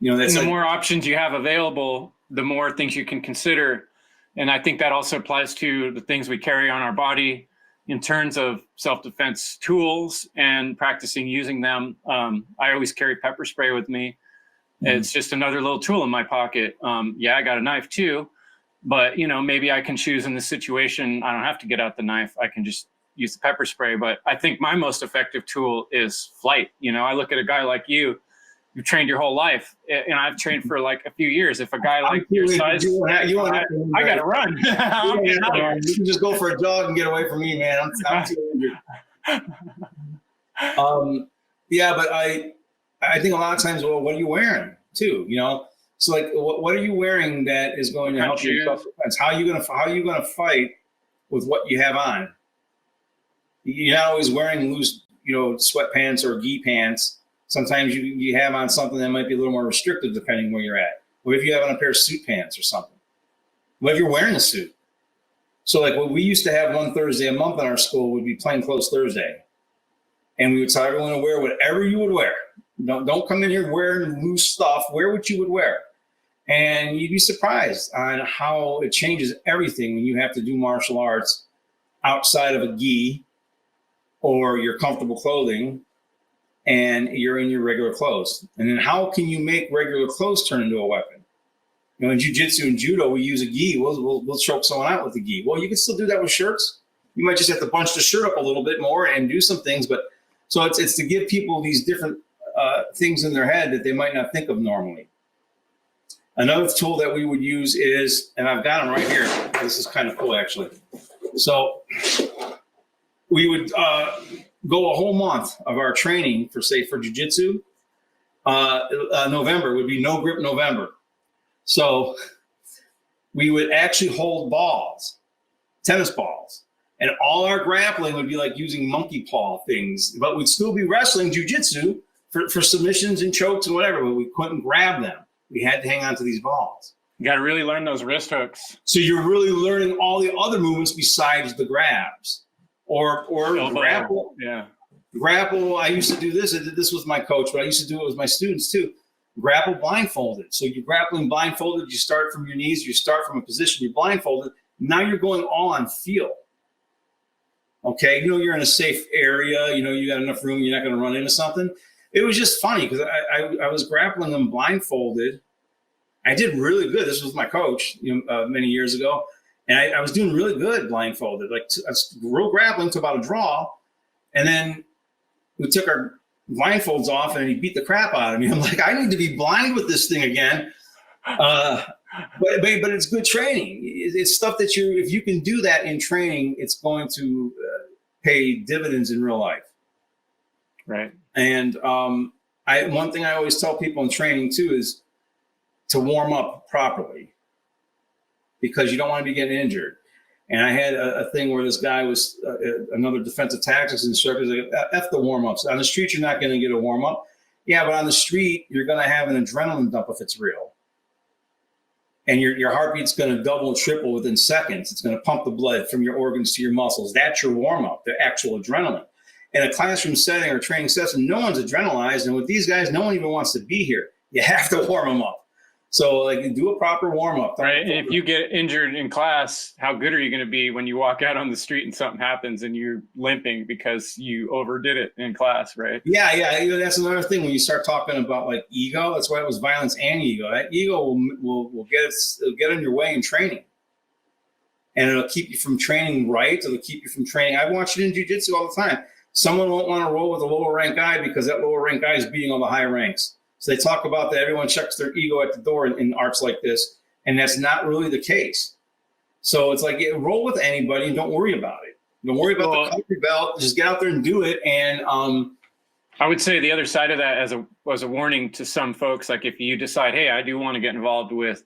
That's and the more options you have available, the more things you can consider. And I think that also applies to the things we carry on our body in terms of self-defense tools and practicing using them. I always carry pepper spray with me. Mm-hmm. It's just another little tool in my pocket. I got a knife too, but maybe I can choose in this situation. I don't have to get out the knife. I can just use the pepper spray. But I think my most effective tool is flight. I look at a guy like you. You've trained your whole life, and I've trained for like a few years. If a guy like your size, I got to run. You can just go for a jog and get away from me, man. I'm too injured. But I think a lot of times, well, what are you wearing too? So like, what are you wearing that is going to help you in self-defense? How are you gonna fight with what you have on? You're not always wearing loose, sweatpants or gi pants. Sometimes you have on something that might be a little more restrictive depending where you're at. What if you have on a pair of suit pants or something? What if you're wearing a suit? So like what we used to have one Thursday a month in our school would be Plainclothes Thursday. And we would tell everyone to wear whatever you would wear. Don't come in here wearing loose stuff. Wear what you would wear. And you'd be surprised on how it changes everything when you have to do martial arts outside of a gi or your comfortable clothing. And you're in your regular clothes. And then how can you make regular clothes turn into a weapon? In jiu-jitsu and judo, we use a gi. We'll choke someone out with a gi. Well, you can still do that with shirts. You might just have to bunch the shirt up a little bit more and do some things. But so it's to give people these different things in their head that they might not think of normally. Another tool that we would use is, and I've got them right here. This is kind of cool, actually. So we would go a whole month of our training for jiu-jitsu. November would be no grip November. So we would actually hold balls, tennis balls, and all our grappling would be like using monkey paw things, but we'd still be wrestling jiu-jitsu for submissions and chokes and whatever, but we couldn't grab them. We had to hang on to these balls. You got to really learn those wrist hooks. So you're really learning all the other movements besides the grabs. Or grapple. Yeah. Grapple, I used to do this. I did this with my coach, but I used to do it with my students too. Grapple blindfolded. So you're grappling blindfolded. You start from your knees. You start from a position. You're blindfolded. Now you're going all on feel. Okay, you're in a safe area. You got enough room. You're not going to run into something. It was just funny because I was grappling them blindfolded. I did really good. This was my coach many years ago. And I was doing really good blindfolded, like real grappling to about a draw. And then we took our blindfolds off and he beat the crap out of me. I'm like, I need to be blind with this thing again. But it's good training. It's stuff that if you can do that in training, it's going to pay dividends in real life. Right. And one thing I always tell people in training too is to warm up properly, because you don't want to be getting injured. And I had a thing where this guy was another defensive tactics instructor. Like, F the warm-ups. On the street, you're not going to get a warm-up. Yeah, but on the street, you're going to have an adrenaline dump if it's real. and your heartbeat's going to double and triple within seconds. It's going to pump the blood from your organs to your muscles. That's your warm-up, the actual adrenaline. In a classroom setting or training session, no one's adrenalized, and with these guys, no one even wants to be here. You have to warm them up. So, like, do a proper warm-up. Right, and if you get injured in class, how good are you going to be when you walk out on the street and something happens and you're limping because you overdid it in class, right? Yeah. That's another thing when you start talking about, like, ego. That's why it was violence and ego. That ego will get in your way in training, and it'll keep you from training right. It'll keep you from training. I watch it in jiu-jitsu all the time. Someone won't want to roll with a lower rank guy because that lower rank guy is beating all the higher ranks. So they talk about that everyone checks their ego at the door in arts like this, and that's not really the case. So it's like, roll with anybody and don't worry about it. Don't worry about the country belt. Just get out there and do it. And I would say the other side of that as a warning to some folks, like if you decide, hey, I do want to get involved with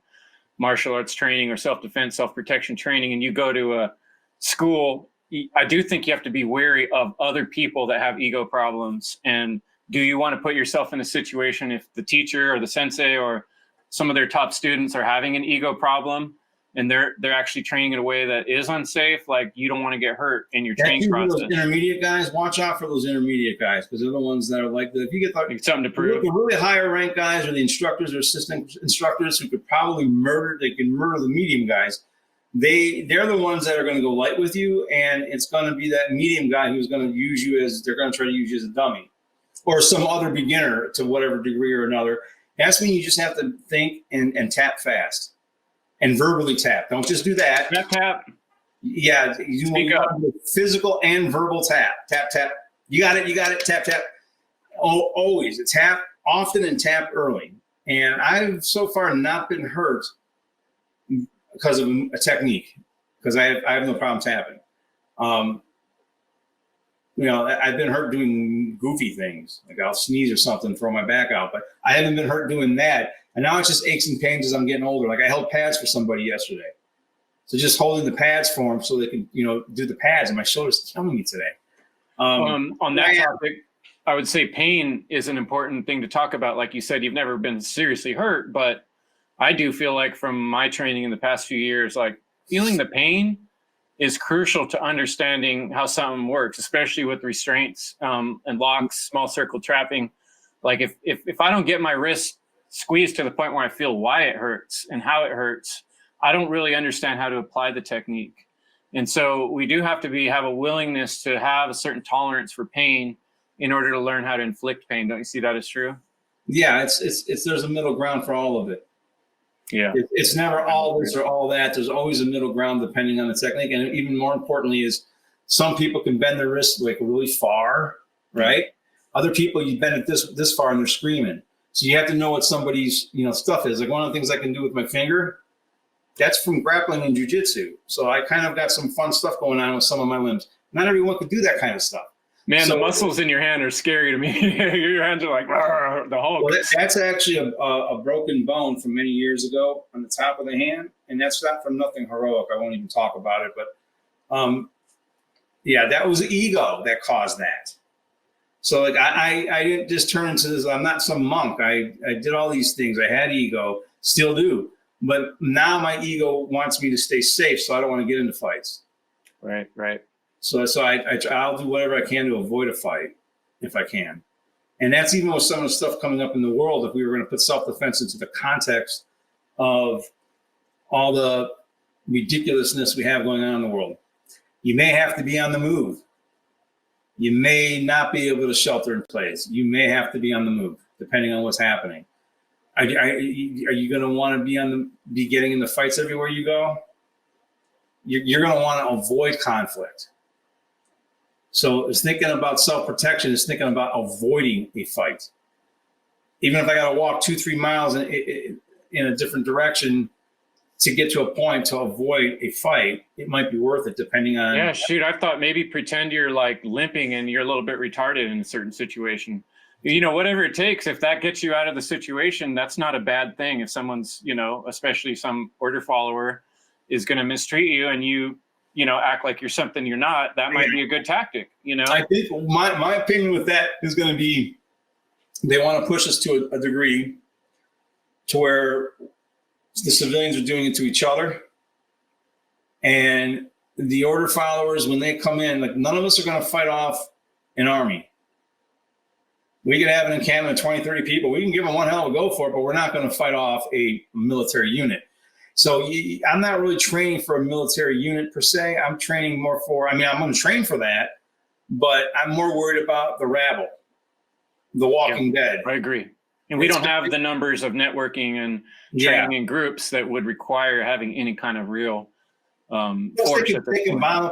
martial arts training or self-defense, self-protection training, and you go to a school, I do think you have to be wary of other people that have ego problems. And do you want to put yourself in a situation if the teacher or the sensei or some of their top students are having an ego problem and they're actually training in a way that is unsafe? Like, you don't want to get hurt in your training process. Those intermediate guys, watch out for those intermediate guys, because they're the ones that are like, if you get something to prove, the really higher rank guys or the instructors or assistant instructors who could probably murder the medium guys. They're the ones that are going to go light with you, and it's going to be that medium guy who's going to use you they're going to try to use you as a dummy, or some other beginner to whatever degree or another. That's when you just have to think and tap fast and verbally tap. Don't just do that. Tap. Yeah, you want to do physical and verbal tap. Tap, tap. You got it. Tap, tap. Always tap often and tap early. And I've so far not been hurt because of a technique, because I have no problem tapping. I've been hurt doing goofy things, like I'll sneeze or something, throw my back out, but I haven't been hurt doing that. And now it's just aches and pains as I'm getting older. Like I held pads for somebody yesterday. So just holding the pads for them so they can, do the pads, and my shoulder's killing me today. On that topic, I would say pain is an important thing to talk about. Like you said, you've never been seriously hurt, but I do feel like from my training in the past few years, like feeling the pain is crucial to understanding how something works, especially with restraints and locks, small circle trapping. Like if I don't get my wrist squeezed to the point where I feel why it hurts and how it hurts, I don't really understand how to apply the technique. And so we do have to have a willingness to have a certain tolerance for pain in order to learn how to inflict pain. Don't you see that as true? Yeah, it's there's a middle ground for all of it. Yeah, it's never all this or all that. There's always a middle ground depending on the technique. And even more importantly is some people can bend their wrist like really far, right? Other people, you bend it this far and they're screaming. So you have to know what somebody's stuff is. Like one of the things I can do with my finger, that's from grappling and jiu-jitsu. So I kind of got some fun stuff going on with some of my limbs. Not everyone could do that kind of stuff. Man, the muscles in your hand are scary to me. Your hands are like the Hulk. Well, that's actually a broken bone from many years ago on the top of the hand, and that's not from nothing heroic. I won't even talk about it, but that was ego that caused that. So like I didn't just turn into this. I'm not some monk. I did all these things. I had ego, still do, but now my ego wants me to stay safe, so I don't want to get into fights. Right. So I'll do whatever I can to avoid a fight if I can. And that's even with some of the stuff coming up in the world. If we were going to put self-defense into the context of all the ridiculousness we have going on in the world, you may have to be on the move. You may not be able to shelter in place. You may have to be on the move, depending on what's happening. Are you going to want to be getting into fights everywhere you go? You're going to want to avoid conflict. So it's thinking about self-protection. It's thinking about avoiding a fight. Even if I got to walk 2-3 miles in a different direction to get to a point to avoid a fight, it might be worth it depending on. Yeah, shoot. I thought maybe pretend you're like limping and you're a little bit retarded in a certain situation. Whatever it takes, if that gets you out of the situation, that's not a bad thing. If someone's, especially some order follower is going to mistreat you and you act like you're something you're not, that might be a good tactic, I think my opinion with that is going to be they want to push us to a degree to where the civilians are doing it to each other. And the order followers, when they come in, like none of us are going to fight off an army. We could have an encampment of 20, 30 people. We can give them one hell of a go for it, but we're not going to fight off a military unit. So I'm not really training for a military unit per se. I'm training more for, I'm going to train for that, but I'm more worried about the rabble, the Walking Dead. I agree. And we don't have the numbers of networking and training in groups that would require having any kind of real force. They can bomb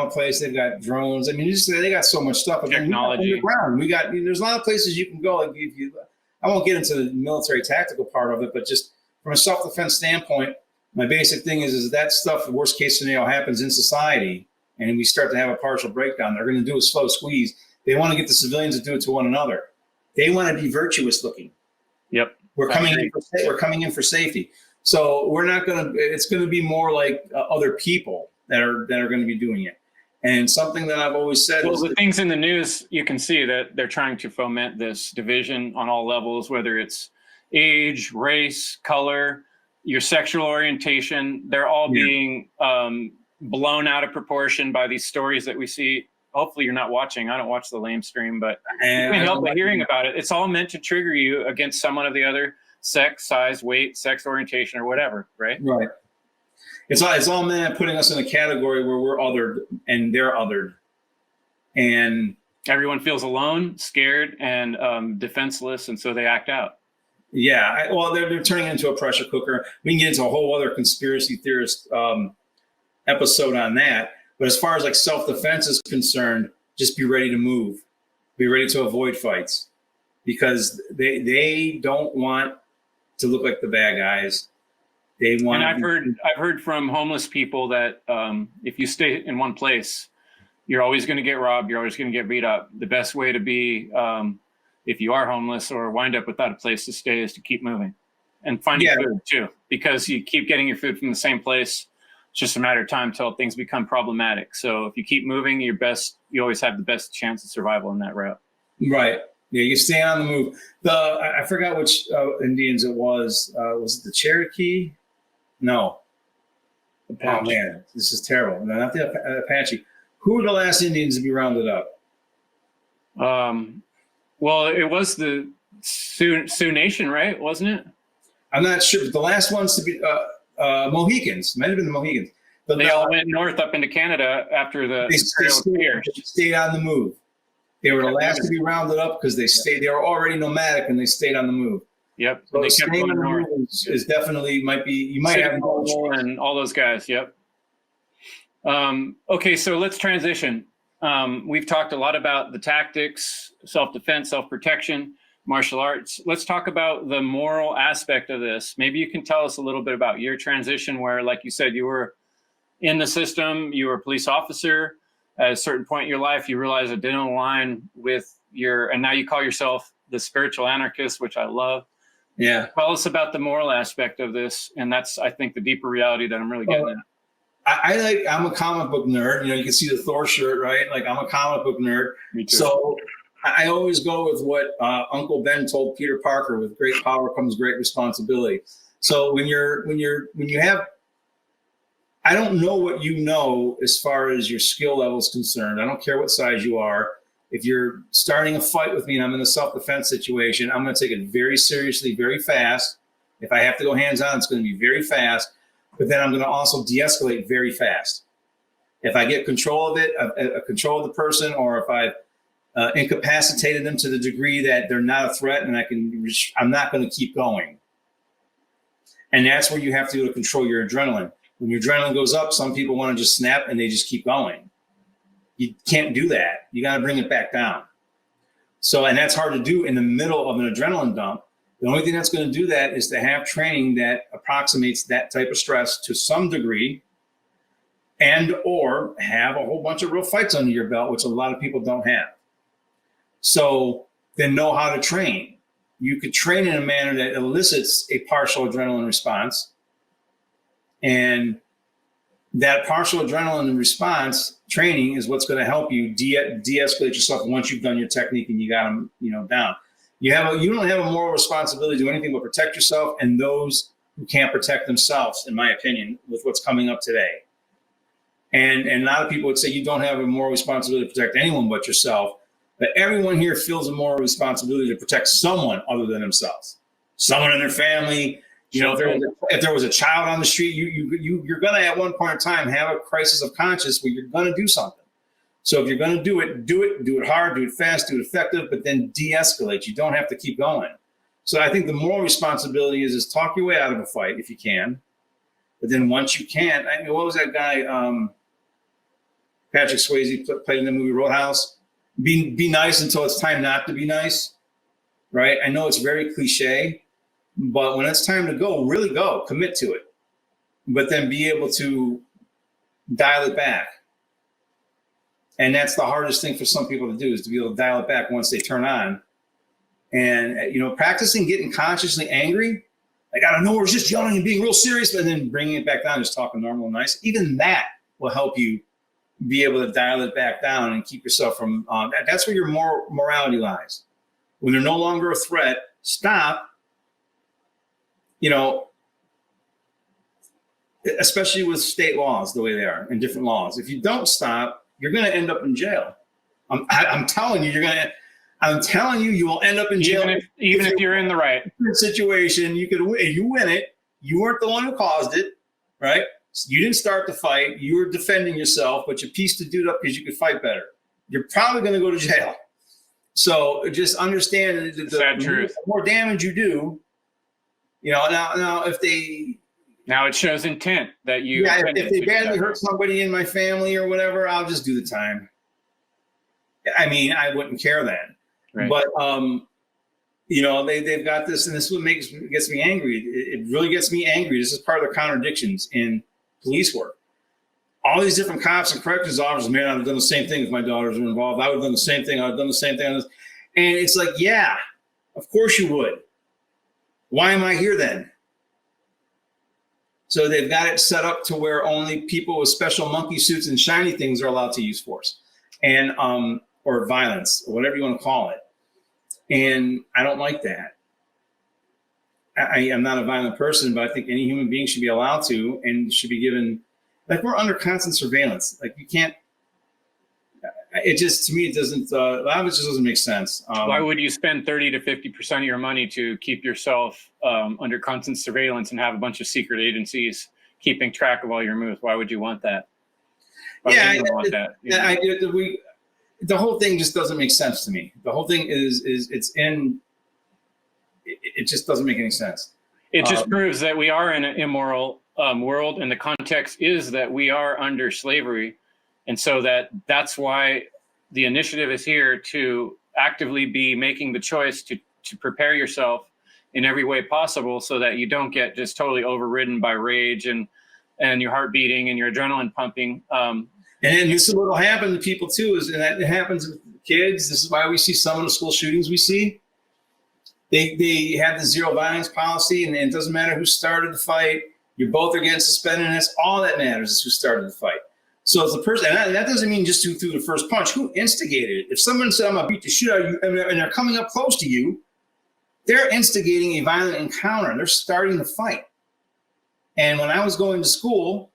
a place. They've got drones. I mean, they got so much stuff. Technology. There's a lot of places you can go. Like I won't get into the military tactical part of it, but just from a self-defense standpoint, my basic thing is that stuff, the worst case scenario happens in society, and we start to have a partial breakdown. They're going to do a slow squeeze. They want to get the civilians to do it to one another. They want to be virtuous looking. Yep. We're coming in for safety. So we're not going to, it's going to be more like other people that are going to be doing it. And something that I've always said is the things in the news, you can see that they're trying to foment this division on all levels, whether it's age, race, color, your sexual orientation. They're all being blown out of proportion by these stories that we see. Hopefully you're not watching. I don't watch the lame stream, but you can't help but hearing about it. It's all meant to trigger you against someone of the other sex, size, weight, sex orientation, or whatever, right? Right. It's all meant at putting us in a category where we're othered and they're othered. And everyone feels alone, scared, and defenseless, and so they act out. Yeah. They're turning it into a pressure cooker. We can get into a whole other conspiracy theorist episode on that. But as far as like self-defense is concerned, just be ready to move. Be ready to avoid fights because they don't want to look like the bad guys. They want. And I've heard from homeless people that if you stay in one place, you're always going to get robbed. You're always going to get beat up. The best way to be, if you are homeless or wind up without a place to stay, is to keep moving and finding food too, because you keep getting your food from the same place. It's just a matter of time till things become problematic. So if you keep moving, you always have the best chance of survival in that route. Right. Yeah, you stay on the move. I forgot which Indians it was. Was it the Cherokee? No. Apache. Oh man, this is terrible. No, not the Apache. Who were the last Indians to be rounded up? Well, it was the Sioux Nation, right? Wasn't it? I'm not sure. But the last ones to be Mohicans. Might have been the Mohicans. But they all went north up into Canada after the they stayed on the move. They were the last to be rounded up because they were already nomadic and they stayed on the move. Yep. So staying on the move is definitely you might have and all those guys. Yep. Okay, so let's transition. We've talked a lot about the tactics, self-defense, self-protection, martial arts. Let's talk about the moral aspect of this. Maybe you can tell us a little bit about your transition where, like you said, you were in the system, you were a police officer. At a certain point in your life, you realize it didn't align with and now you call yourself the spiritual anarchist, which I love. Yeah. Tell us about the moral aspect of this. And that's, I think, the deeper reality that I'm really getting at. I'm a comic book nerd. You can see the Thor shirt, right? Like I'm a comic book nerd. Me too. So I always go with what Uncle Ben told Peter Parker: with great power comes great responsibility. So when you have, I don't know what you know as far as your skill level is concerned. I don't care what size you are. If you're starting a fight with me and I'm in a self-defense situation, I'm going to take it very seriously, very fast. If I have to go hands-on, it's going to be very fast. But then I'm going to also de-escalate very fast. If I get control of it, control of the person, or if I've incapacitated them to the degree that they're not a threat and I'm not going to keep going. And that's where you have to control your adrenaline. When your adrenaline goes up, some people want to just snap and they just keep going. You can't do that. You got to bring it back down. So, and that's hard to do in the middle of an adrenaline dump. The only thing that's going to do that is to have training that approximates that type of stress to some degree, and or have a whole bunch of real fights under your belt, which a lot of people don't have. So then know how to train. You could train in a manner that elicits a partial adrenaline response. And that partial adrenaline response training is what's going to help you de-escalate yourself once you've done your technique and you got them, down. You don't have a moral responsibility to do anything but protect yourself and those who can't protect themselves, in my opinion, with what's coming up today. And a lot of people would say you don't have a moral responsibility to protect anyone but yourself. But everyone here feels a moral responsibility to protect someone other than themselves, someone in their family. You know, if there was a child on the street, you're going to at one point in time have a crisis of conscience where you're going to do something. So if you're going to do it hard, do it fast, do it effective, but then de-escalate. You don't have to keep going. So I think the moral responsibility is talk your way out of a fight if you can. But then once you can't, I mean, what was that guy, Patrick Swayze played in the movie Roadhouse? Be nice until it's time not to be nice, right? I know it's very cliche, but when it's time to go, really go, commit to it. But then be able to dial it back. And that's the hardest thing for some people to do, is to be able to dial it back once they turn on. And, you know, practicing getting consciously angry, like out of nowhere, just yelling and being real serious, but then bringing it back down, just talking normal and nice. Even that will help you be able to dial it back down and keep yourself from, that's where your morality lies. When they're no longer a threat, stop, you know, especially with state laws the way they are and different laws. If you don't stop, you're going to end up in jail. I'm telling you, you will end up in jail. Even if you're in the right situation, you win it. You weren't the one who caused it, right? You didn't start the fight. You were defending yourself, but you pieced the dude up because you could fight better. You're probably going to go to jail. So just understand that the more damage you do, you know, now if they... Now it shows intent that you... Yeah, if they badly hurt somebody in my family or whatever, I'll just do the time. I mean, I wouldn't care then. Right. But, you know, they've got this, and this is what gets me angry. It really gets me angry. This is part of the contradictions in police work. All these different cops and corrections officers, man, I've done the same thing if my daughters were involved. I would have done the same thing. I've done the same thing. And it's like, yeah, of course you would. Why am I here then? So they've got it set up to where only people with special monkey suits and shiny things are allowed to use force and or violence or whatever you want to call it. And I don't like that. I am not a violent person, but I think any human being should be allowed to and should be given, like, we're under constant surveillance. Like, you can't, it just, to me, it doesn't, a lot of it just doesn't make sense. Why would you spend 30 to 50% of your money to keep yourself under constant surveillance and have a bunch of secret agencies keeping track of all your moves? Why would you want that? Why want that? The whole thing just doesn't make sense to me. The whole thing it just doesn't make any sense. It just proves that we are in an immoral world, and the context is that we are under slavery. And so that's why the initiative is here to actively be making the choice to prepare yourself in every way possible so that you don't get just totally overridden by rage and your heart beating and your adrenaline pumping. And then this is what will happen to people too, and that it happens with kids. This is why we see some of the school shootings we see. They have the zero violence policy, and it doesn't matter who started the fight. You both are getting suspended, and that's all that matters is who started the fight. So it's the person, and that doesn't mean just who threw the first punch. Who instigated it? If someone said, I'm going to beat the shit out of you, and they're coming up close to you, they're instigating a violent encounter. They're starting the fight. And when I was going to school,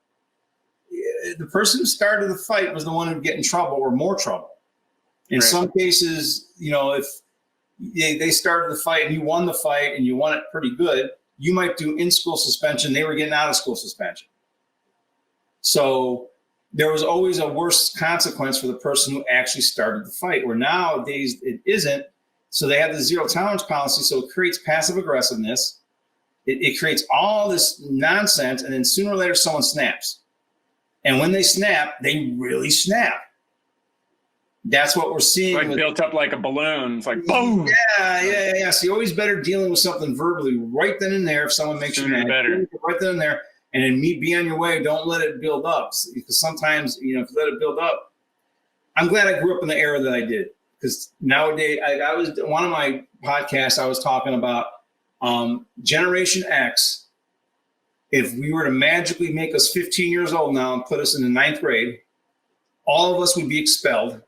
the person who started the fight was the one who'd get in trouble or more trouble. In some cases, you know, if they started the fight and you won the fight and you won it pretty good, you might do in-school suspension. They were getting out-of-school suspension. So there was always a worse consequence for the person who actually started the fight, where nowadays it isn't. So they have the zero tolerance policy, so it creates passive aggressiveness. It creates all this nonsense, and then sooner or later someone snaps. And when they snap, they really snap. That's what we're seeing. Like built up like a balloon. It's like, boom. Yeah. So you're always better dealing with something verbally right then and there if someone makes you mad. Right then and there. And then be on your way. Don't let it build up. Because sometimes, you know, if you let it build up, I'm glad I grew up in the era that I did. Because nowadays, I was, one of my podcasts, I was talking about Generation X. If we were to magically make us 15 years old now and put us in the 9th grade, all of us would be expelled.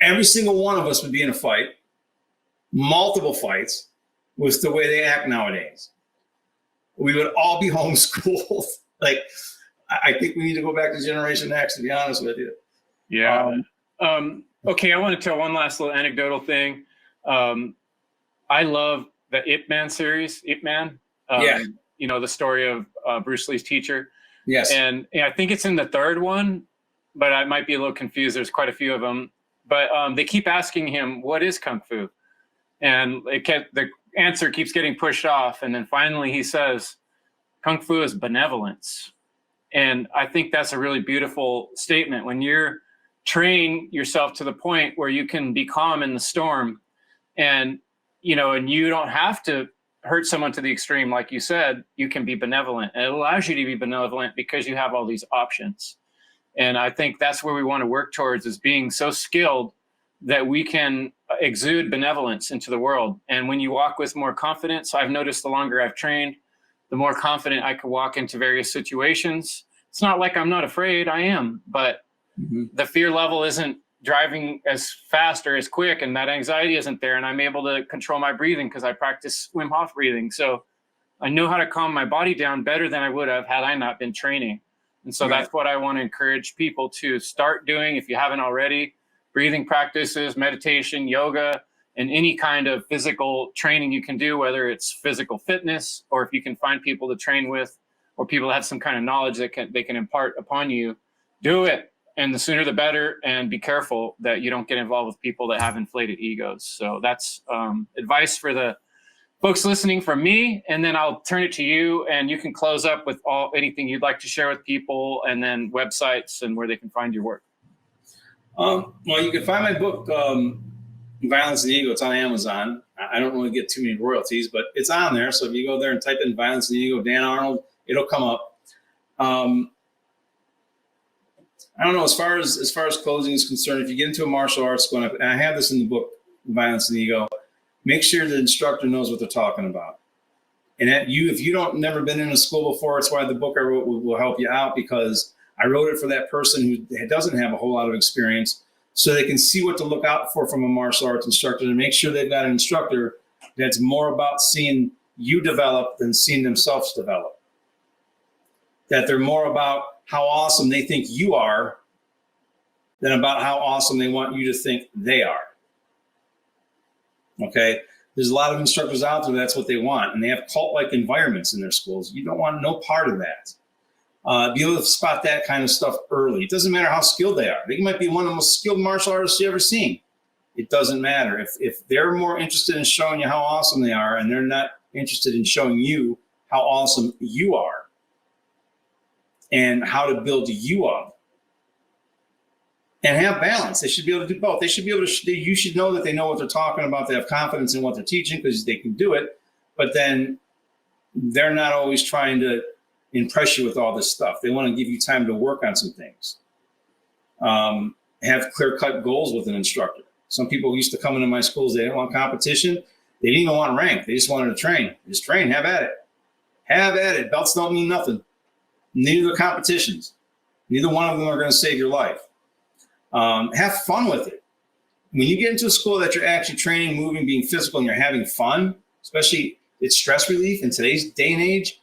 Every single one of us would be in a fight, multiple fights, with the way they act nowadays. we would all be homeschooled. Like, I think we need to go back to Generation X, to be honest with you. Yeah. Okay, I want to tell one last little anecdotal thing. I love the Ip Man series, Ip Man. Yeah. You know, the story of Bruce Lee's teacher. Yes. And I think it's in the third one, but I might be a little confused. There's quite a few of them. But they keep asking him, what is Kung Fu? And the answer keeps getting pushed off. And then finally he says, Kung Fu is benevolence. And I think that's a really beautiful statement. When you're train yourself to the point where you can be calm in the storm, and you don't have to hurt someone to the extreme, like you said, you can be benevolent. And it allows you to be benevolent because you have all these options. And I think that's where we want to work towards, is being so skilled that we can exude benevolence into the world. And when you walk with more confidence, I've noticed the longer I've trained, the more confident I can walk into various situations. It's not like I'm not afraid, I am, but the fear level isn't driving as fast or as quick, and that anxiety isn't there. And I'm able to control my breathing because I practice Wim Hof breathing. So I know how to calm my body down better than I would have had I not been training. And so that's what I want to encourage people to start doing, if you haven't already: breathing practices, meditation, yoga, and any kind of physical training you can do, whether it's physical fitness, or if you can find people to train with, or people that have some kind of knowledge that they can impart upon you, do it. And the sooner the better, and be careful that you don't get involved with people that have inflated egos. So that's advice for the folks listening from me. And then I'll turn it to you, and you can close up with anything you'd like to share with people, and then websites and where they can find your work. Well, you can find my book, Violence and Ego. It's on Amazon. I don't really get too many royalties, but it's on there. So if you go there and type in Violence and Ego, Dan Arnold, it'll come up. I don't know, as far as closing is concerned, if you get into a martial arts school, and I have this in the book, Violence and Ego, make sure the instructor knows what they're talking about. And if you don't never been in a school before, it's why the book I wrote will help you out, because I wrote it for that person who doesn't have a whole lot of experience, so they can see what to look out for from a martial arts instructor, and make sure they've got an instructor that's more about seeing you develop than seeing themselves develop. That they're more about how awesome they think you are than about how awesome they want you to think they are. Okay? There's a lot of instructors out there, that's what they want, and they have cult-like environments in their schools. You don't want no part of that. Be able to spot that kind of stuff early. It doesn't matter how skilled they are. They might be one of the most skilled martial artists you've ever seen. It doesn't matter. If they're more interested in showing you how awesome they are, and they're not interested in showing you how awesome you are and how to build you up and have balance. They should be able to do both. They should be able to, you should know that they know what they're talking about. They have confidence in what they're teaching because they can do it, but then they're not always trying to impress you with all this stuff. They want to give you time to work on some things. Have clear-cut goals with an instructor. Some people used to come into my schools, they didn't want competition. They didn't even want rank. They just wanted to train. Just train, have at it. Have at it. Belts don't mean nothing. Neither the competitions. Neither one of them are going to save your life. Have fun with it. When you get into a school that you're actually training, moving, being physical, and you're having fun, especially it's stress relief in today's day and age,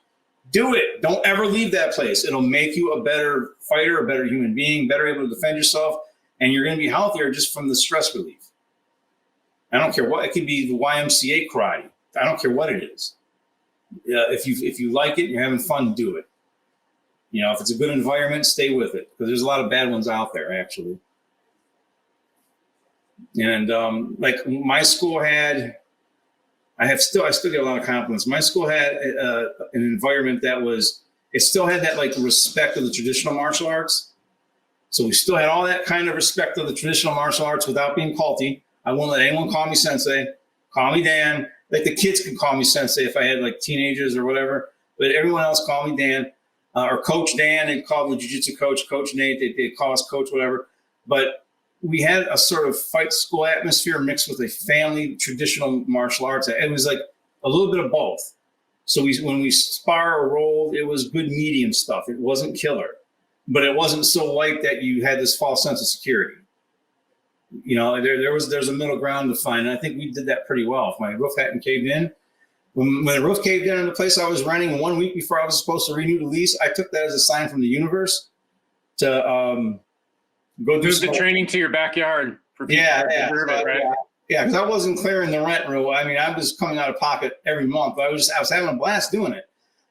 do it. Don't ever leave that place. It'll make you a better fighter, a better human being, better able to defend yourself, and you're going to be healthier just from the stress relief. I don't care what, it could be the YMCA karate. I don't care what it is. If you like it, you're having fun, do it. You know, if it's a good environment, stay with it, because there's a lot of bad ones out there, actually. And like my school had, I still get a lot of compliments. My school had an environment that was, it still had that like respect of the traditional martial arts. So we still had all that kind of respect of the traditional martial arts without being culty. I won't let anyone call me sensei. Call me Dan. Like the kids could call me sensei if I had like teenagers or whatever, but everyone else called me Dan or Coach Dan. They'd call the jiu-jitsu coach, Coach Nate. They'd call us Coach whatever. But we had a sort of fight school atmosphere mixed with a family traditional martial arts. It was like a little bit of both. So when we spar or rolled, it was good medium stuff. It wasn't killer, but it wasn't so light that you had this false sense of security. You know, there's a middle ground to find. And I think we did that pretty well. If my roof hadn't caved in, When the roof caved in on the place I was renting 1 week before I was supposed to renew the lease, I took that as a sign from the universe to go do Move the training to your backyard for people yeah, that yeah, deserve so, it, right? yeah, because I wasn't clearing the rent real well. I mean, I was coming out of pocket every month. I was having a blast doing it.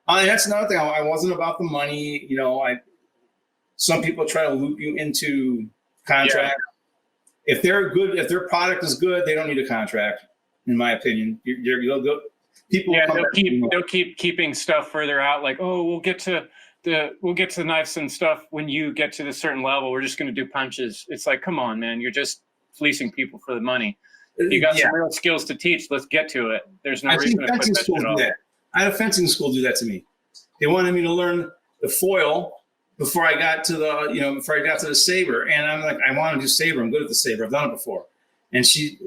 And that's another thing. I wasn't about the money. You know, some people try to loop you into contract. Yeah. If their product is good, they don't need a contract, in my opinion. They'll keep keeping stuff further out. Like, oh, we'll get to the knives and stuff when you get to the certain level. We're just going to do punches. It's like, come on, man, you're just fleecing people for the money. You got some real skills to teach. Let's get to it. There's no reason to put that shit off. I had a fencing school do that to me. They wanted me to learn the foil before I got to the saber. And I'm like, I want to do saber. I'm good at the saber. I've done it before. And she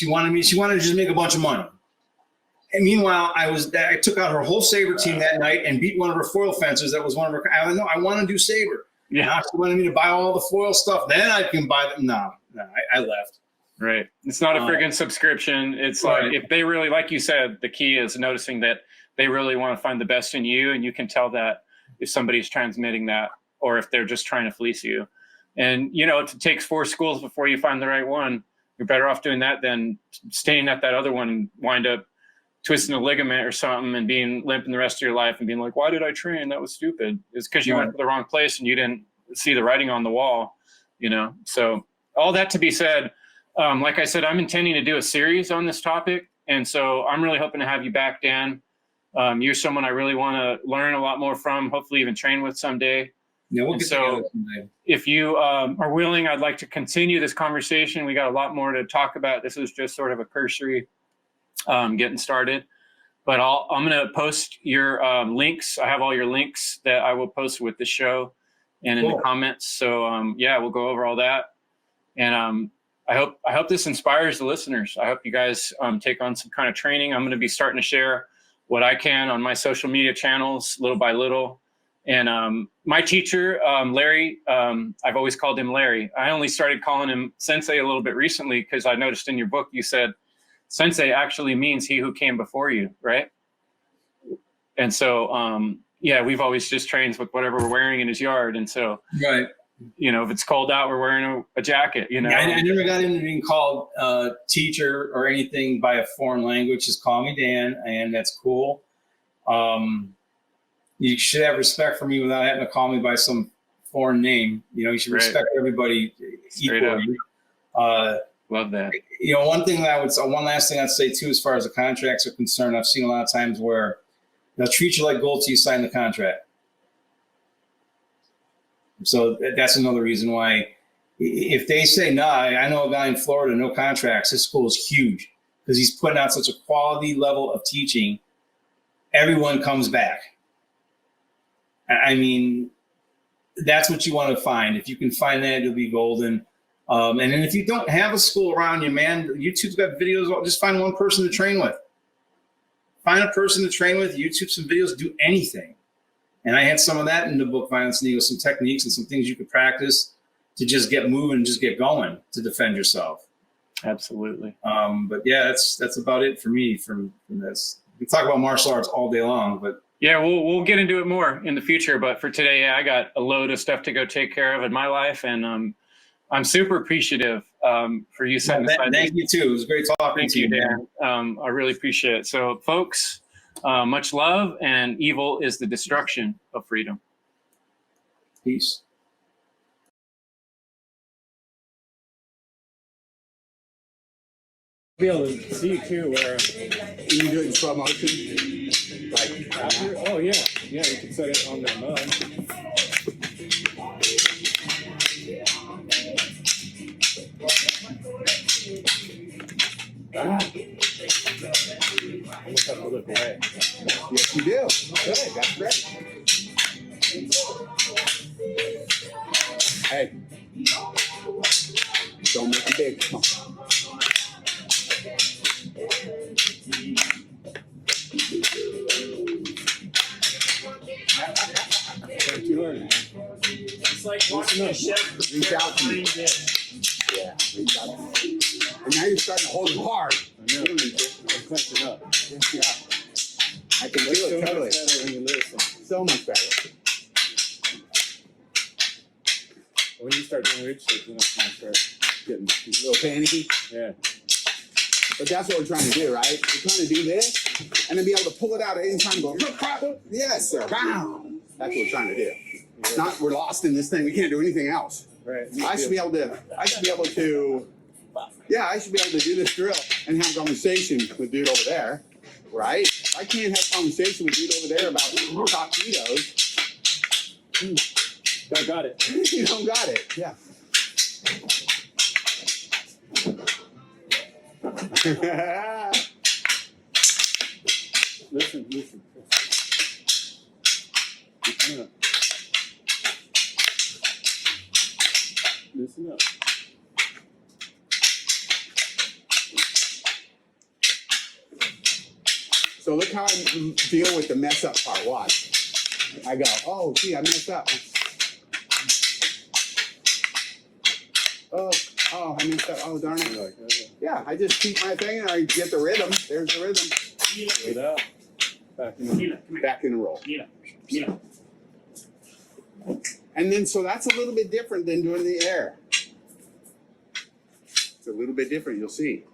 wanted to just make a bunch of money. And meanwhile, I took out her whole saber team that night and beat one of her foil fencers. That was one of her. I want to do saber. Yeah. Now she wanted me to buy all the foil stuff. Then I can buy them. No, I left. Right. It's not a friggin' subscription. It's right. Like, if they really, like you said, the key is noticing that they really want to find the best in you. And you can tell that if somebody's transmitting that, or if they're just trying to fleece you. And, it takes 4 schools before you find the right one. You're better off doing that than staying at that other one and wind up twisting a ligament or something and being limping the rest of your life and being like, why did I train? That was stupid. It's because you went to the wrong place and you didn't see the writing on the wall, So all that to be said, like I said, I'm intending to do a series on this topic. And so I'm really hoping to have you back, Dan. You're someone I really want to learn a lot more from, hopefully even train with someday. Yeah, we'll get together someday. If you are willing, I'd like to continue this conversation. We got a lot more to talk about. This is just sort of a cursory getting started. But I'm going to post your links. I have all your links that I will post with the show and in the comments. So, we'll go over all that. And I hope this inspires the listeners. I hope you guys take on some kind of training. I'm going to be starting to share what I can on my social media channels little by little. And my teacher, Larry, I've always called him Larry. I only started calling him Sensei a little bit recently because I noticed in your book you said Sensei actually means he who came before you, right? And so, we've always just trained with whatever we're wearing in his yard. And so, right. If it's cold out, we're wearing a jacket, I never got into being called teacher or anything by a foreign language. Just call me Dan, and that's cool. You should have respect for me without having to call me by some foreign name. You should respect everybody equally. Love that. One last thing I'd say too, as far as the contracts are concerned, I've seen a lot of times where they'll treat you like gold till you sign the contract. So that's another reason why, if they say, nah, I know a guy in Florida, no contracts, his school is huge because he's putting out such a quality level of teaching, everyone comes back. I mean, that's what you want to find. If you can find that, it'll be golden. And then if you don't have a school around you, man, YouTube's got videos. Just find one person to train with. Find a person to train with, YouTube some videos, do anything. And I had some of that in the book, Violence and Ego, some techniques and some things you could practice to just get moving and just get going to defend yourself. Absolutely. But yeah, that's about it for me from this. We talk about martial arts all day long, but yeah, we'll get into it more in the future. But for today, I got a load of stuff to go take care of in my life, and I'm super appreciative for you setting aside. Thank you too. It was great talking to you, Dan. I really appreciate it. So, folks. Much love, and evil is the destruction of freedom. Peace. Be able to see too where you do it in slow motion, like after. Oh yeah, you can set it on the mud. Almost have to look away. Yes, you do. Good, that's great. Hey, don't make it big. Come on. What you learn? It's like watching a chef Reach out to me. Yeah, reach out to me. And now you're starting to hold it hard. I know. I'm clenching up. Yeah. I can feel it totally. Better when you listen. So much better. When you start doing weird shit, then it's gonna start getting A little panicky. yeah. But that's what we're trying to do, right? We're trying to do this and then be able to pull it out at any time and go, yes, sir. Bam. That's what we're trying to do. It's not we're lost in this thing. We can't do anything else. Right. I should be able to do this drill and have a conversation with dude over there, right? I can't have a conversation with dude over there about taquitos. I got it. You don't got it. Yeah. Listen. Listen up. Listen up. So look how I deal with the mess up part. Watch. I go, oh, gee, I messed up. Oh, I messed up. Oh, darn it. Like, okay. Yeah, I just keep my thing and I get the rhythm. There's the rhythm. Get up. Back in the roll. And then, so that's a little bit different than doing the air. It's a little bit different, you'll see.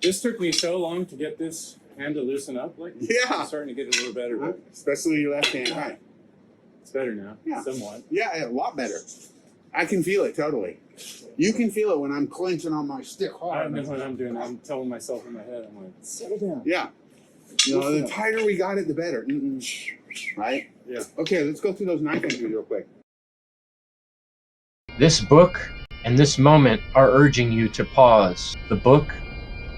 This took me so long to get this hand to loosen up. Like, Yeah. I'm starting to get a little better. But Especially your left hand. Right. it's better now. Yeah. Somewhat. Yeah, a lot better. I can feel it totally. You can feel it when I'm clenching on my stick I hard. don't know what I'm doing. I'm telling myself in my head, I'm like, settle down. Yeah. You know, the tighter we got it, the better. Right? Yeah. Okay, let's go through those knife injuries real quick. This book and this moment are urging you to pause. The book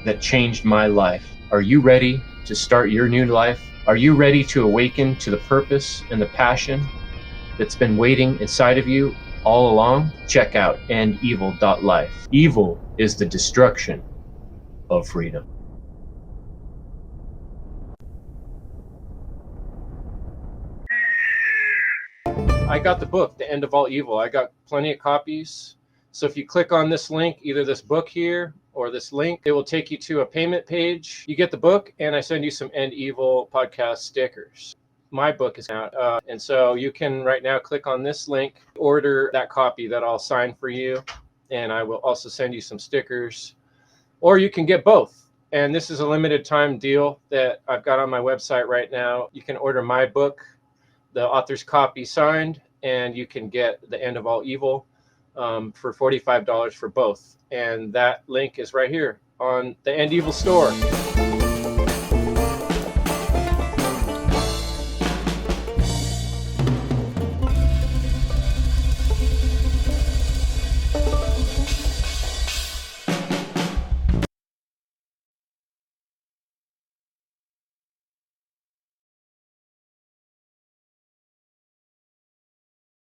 that changed my life. Are you ready to start your new life? Are you ready to awaken to the purpose and the passion that's been waiting inside of you all along? Check out endevil.life. Evil is the destruction of freedom. I got the book, The End of All Evil. I got plenty of copies. So if you click on this link, either this book here or this link, it will take you to a payment page. You get the book, and I send you some End Evil podcast stickers. My book is out, and so you can right now click on this link, order that copy that I'll sign for you, and I will also send you some stickers. Or you can get both. And this is a limited time deal that I've got on my website right now. You can order my book, the author's copy signed, and you can get The End of All Evil for $45 for both. And that link is right here on the End Evil store.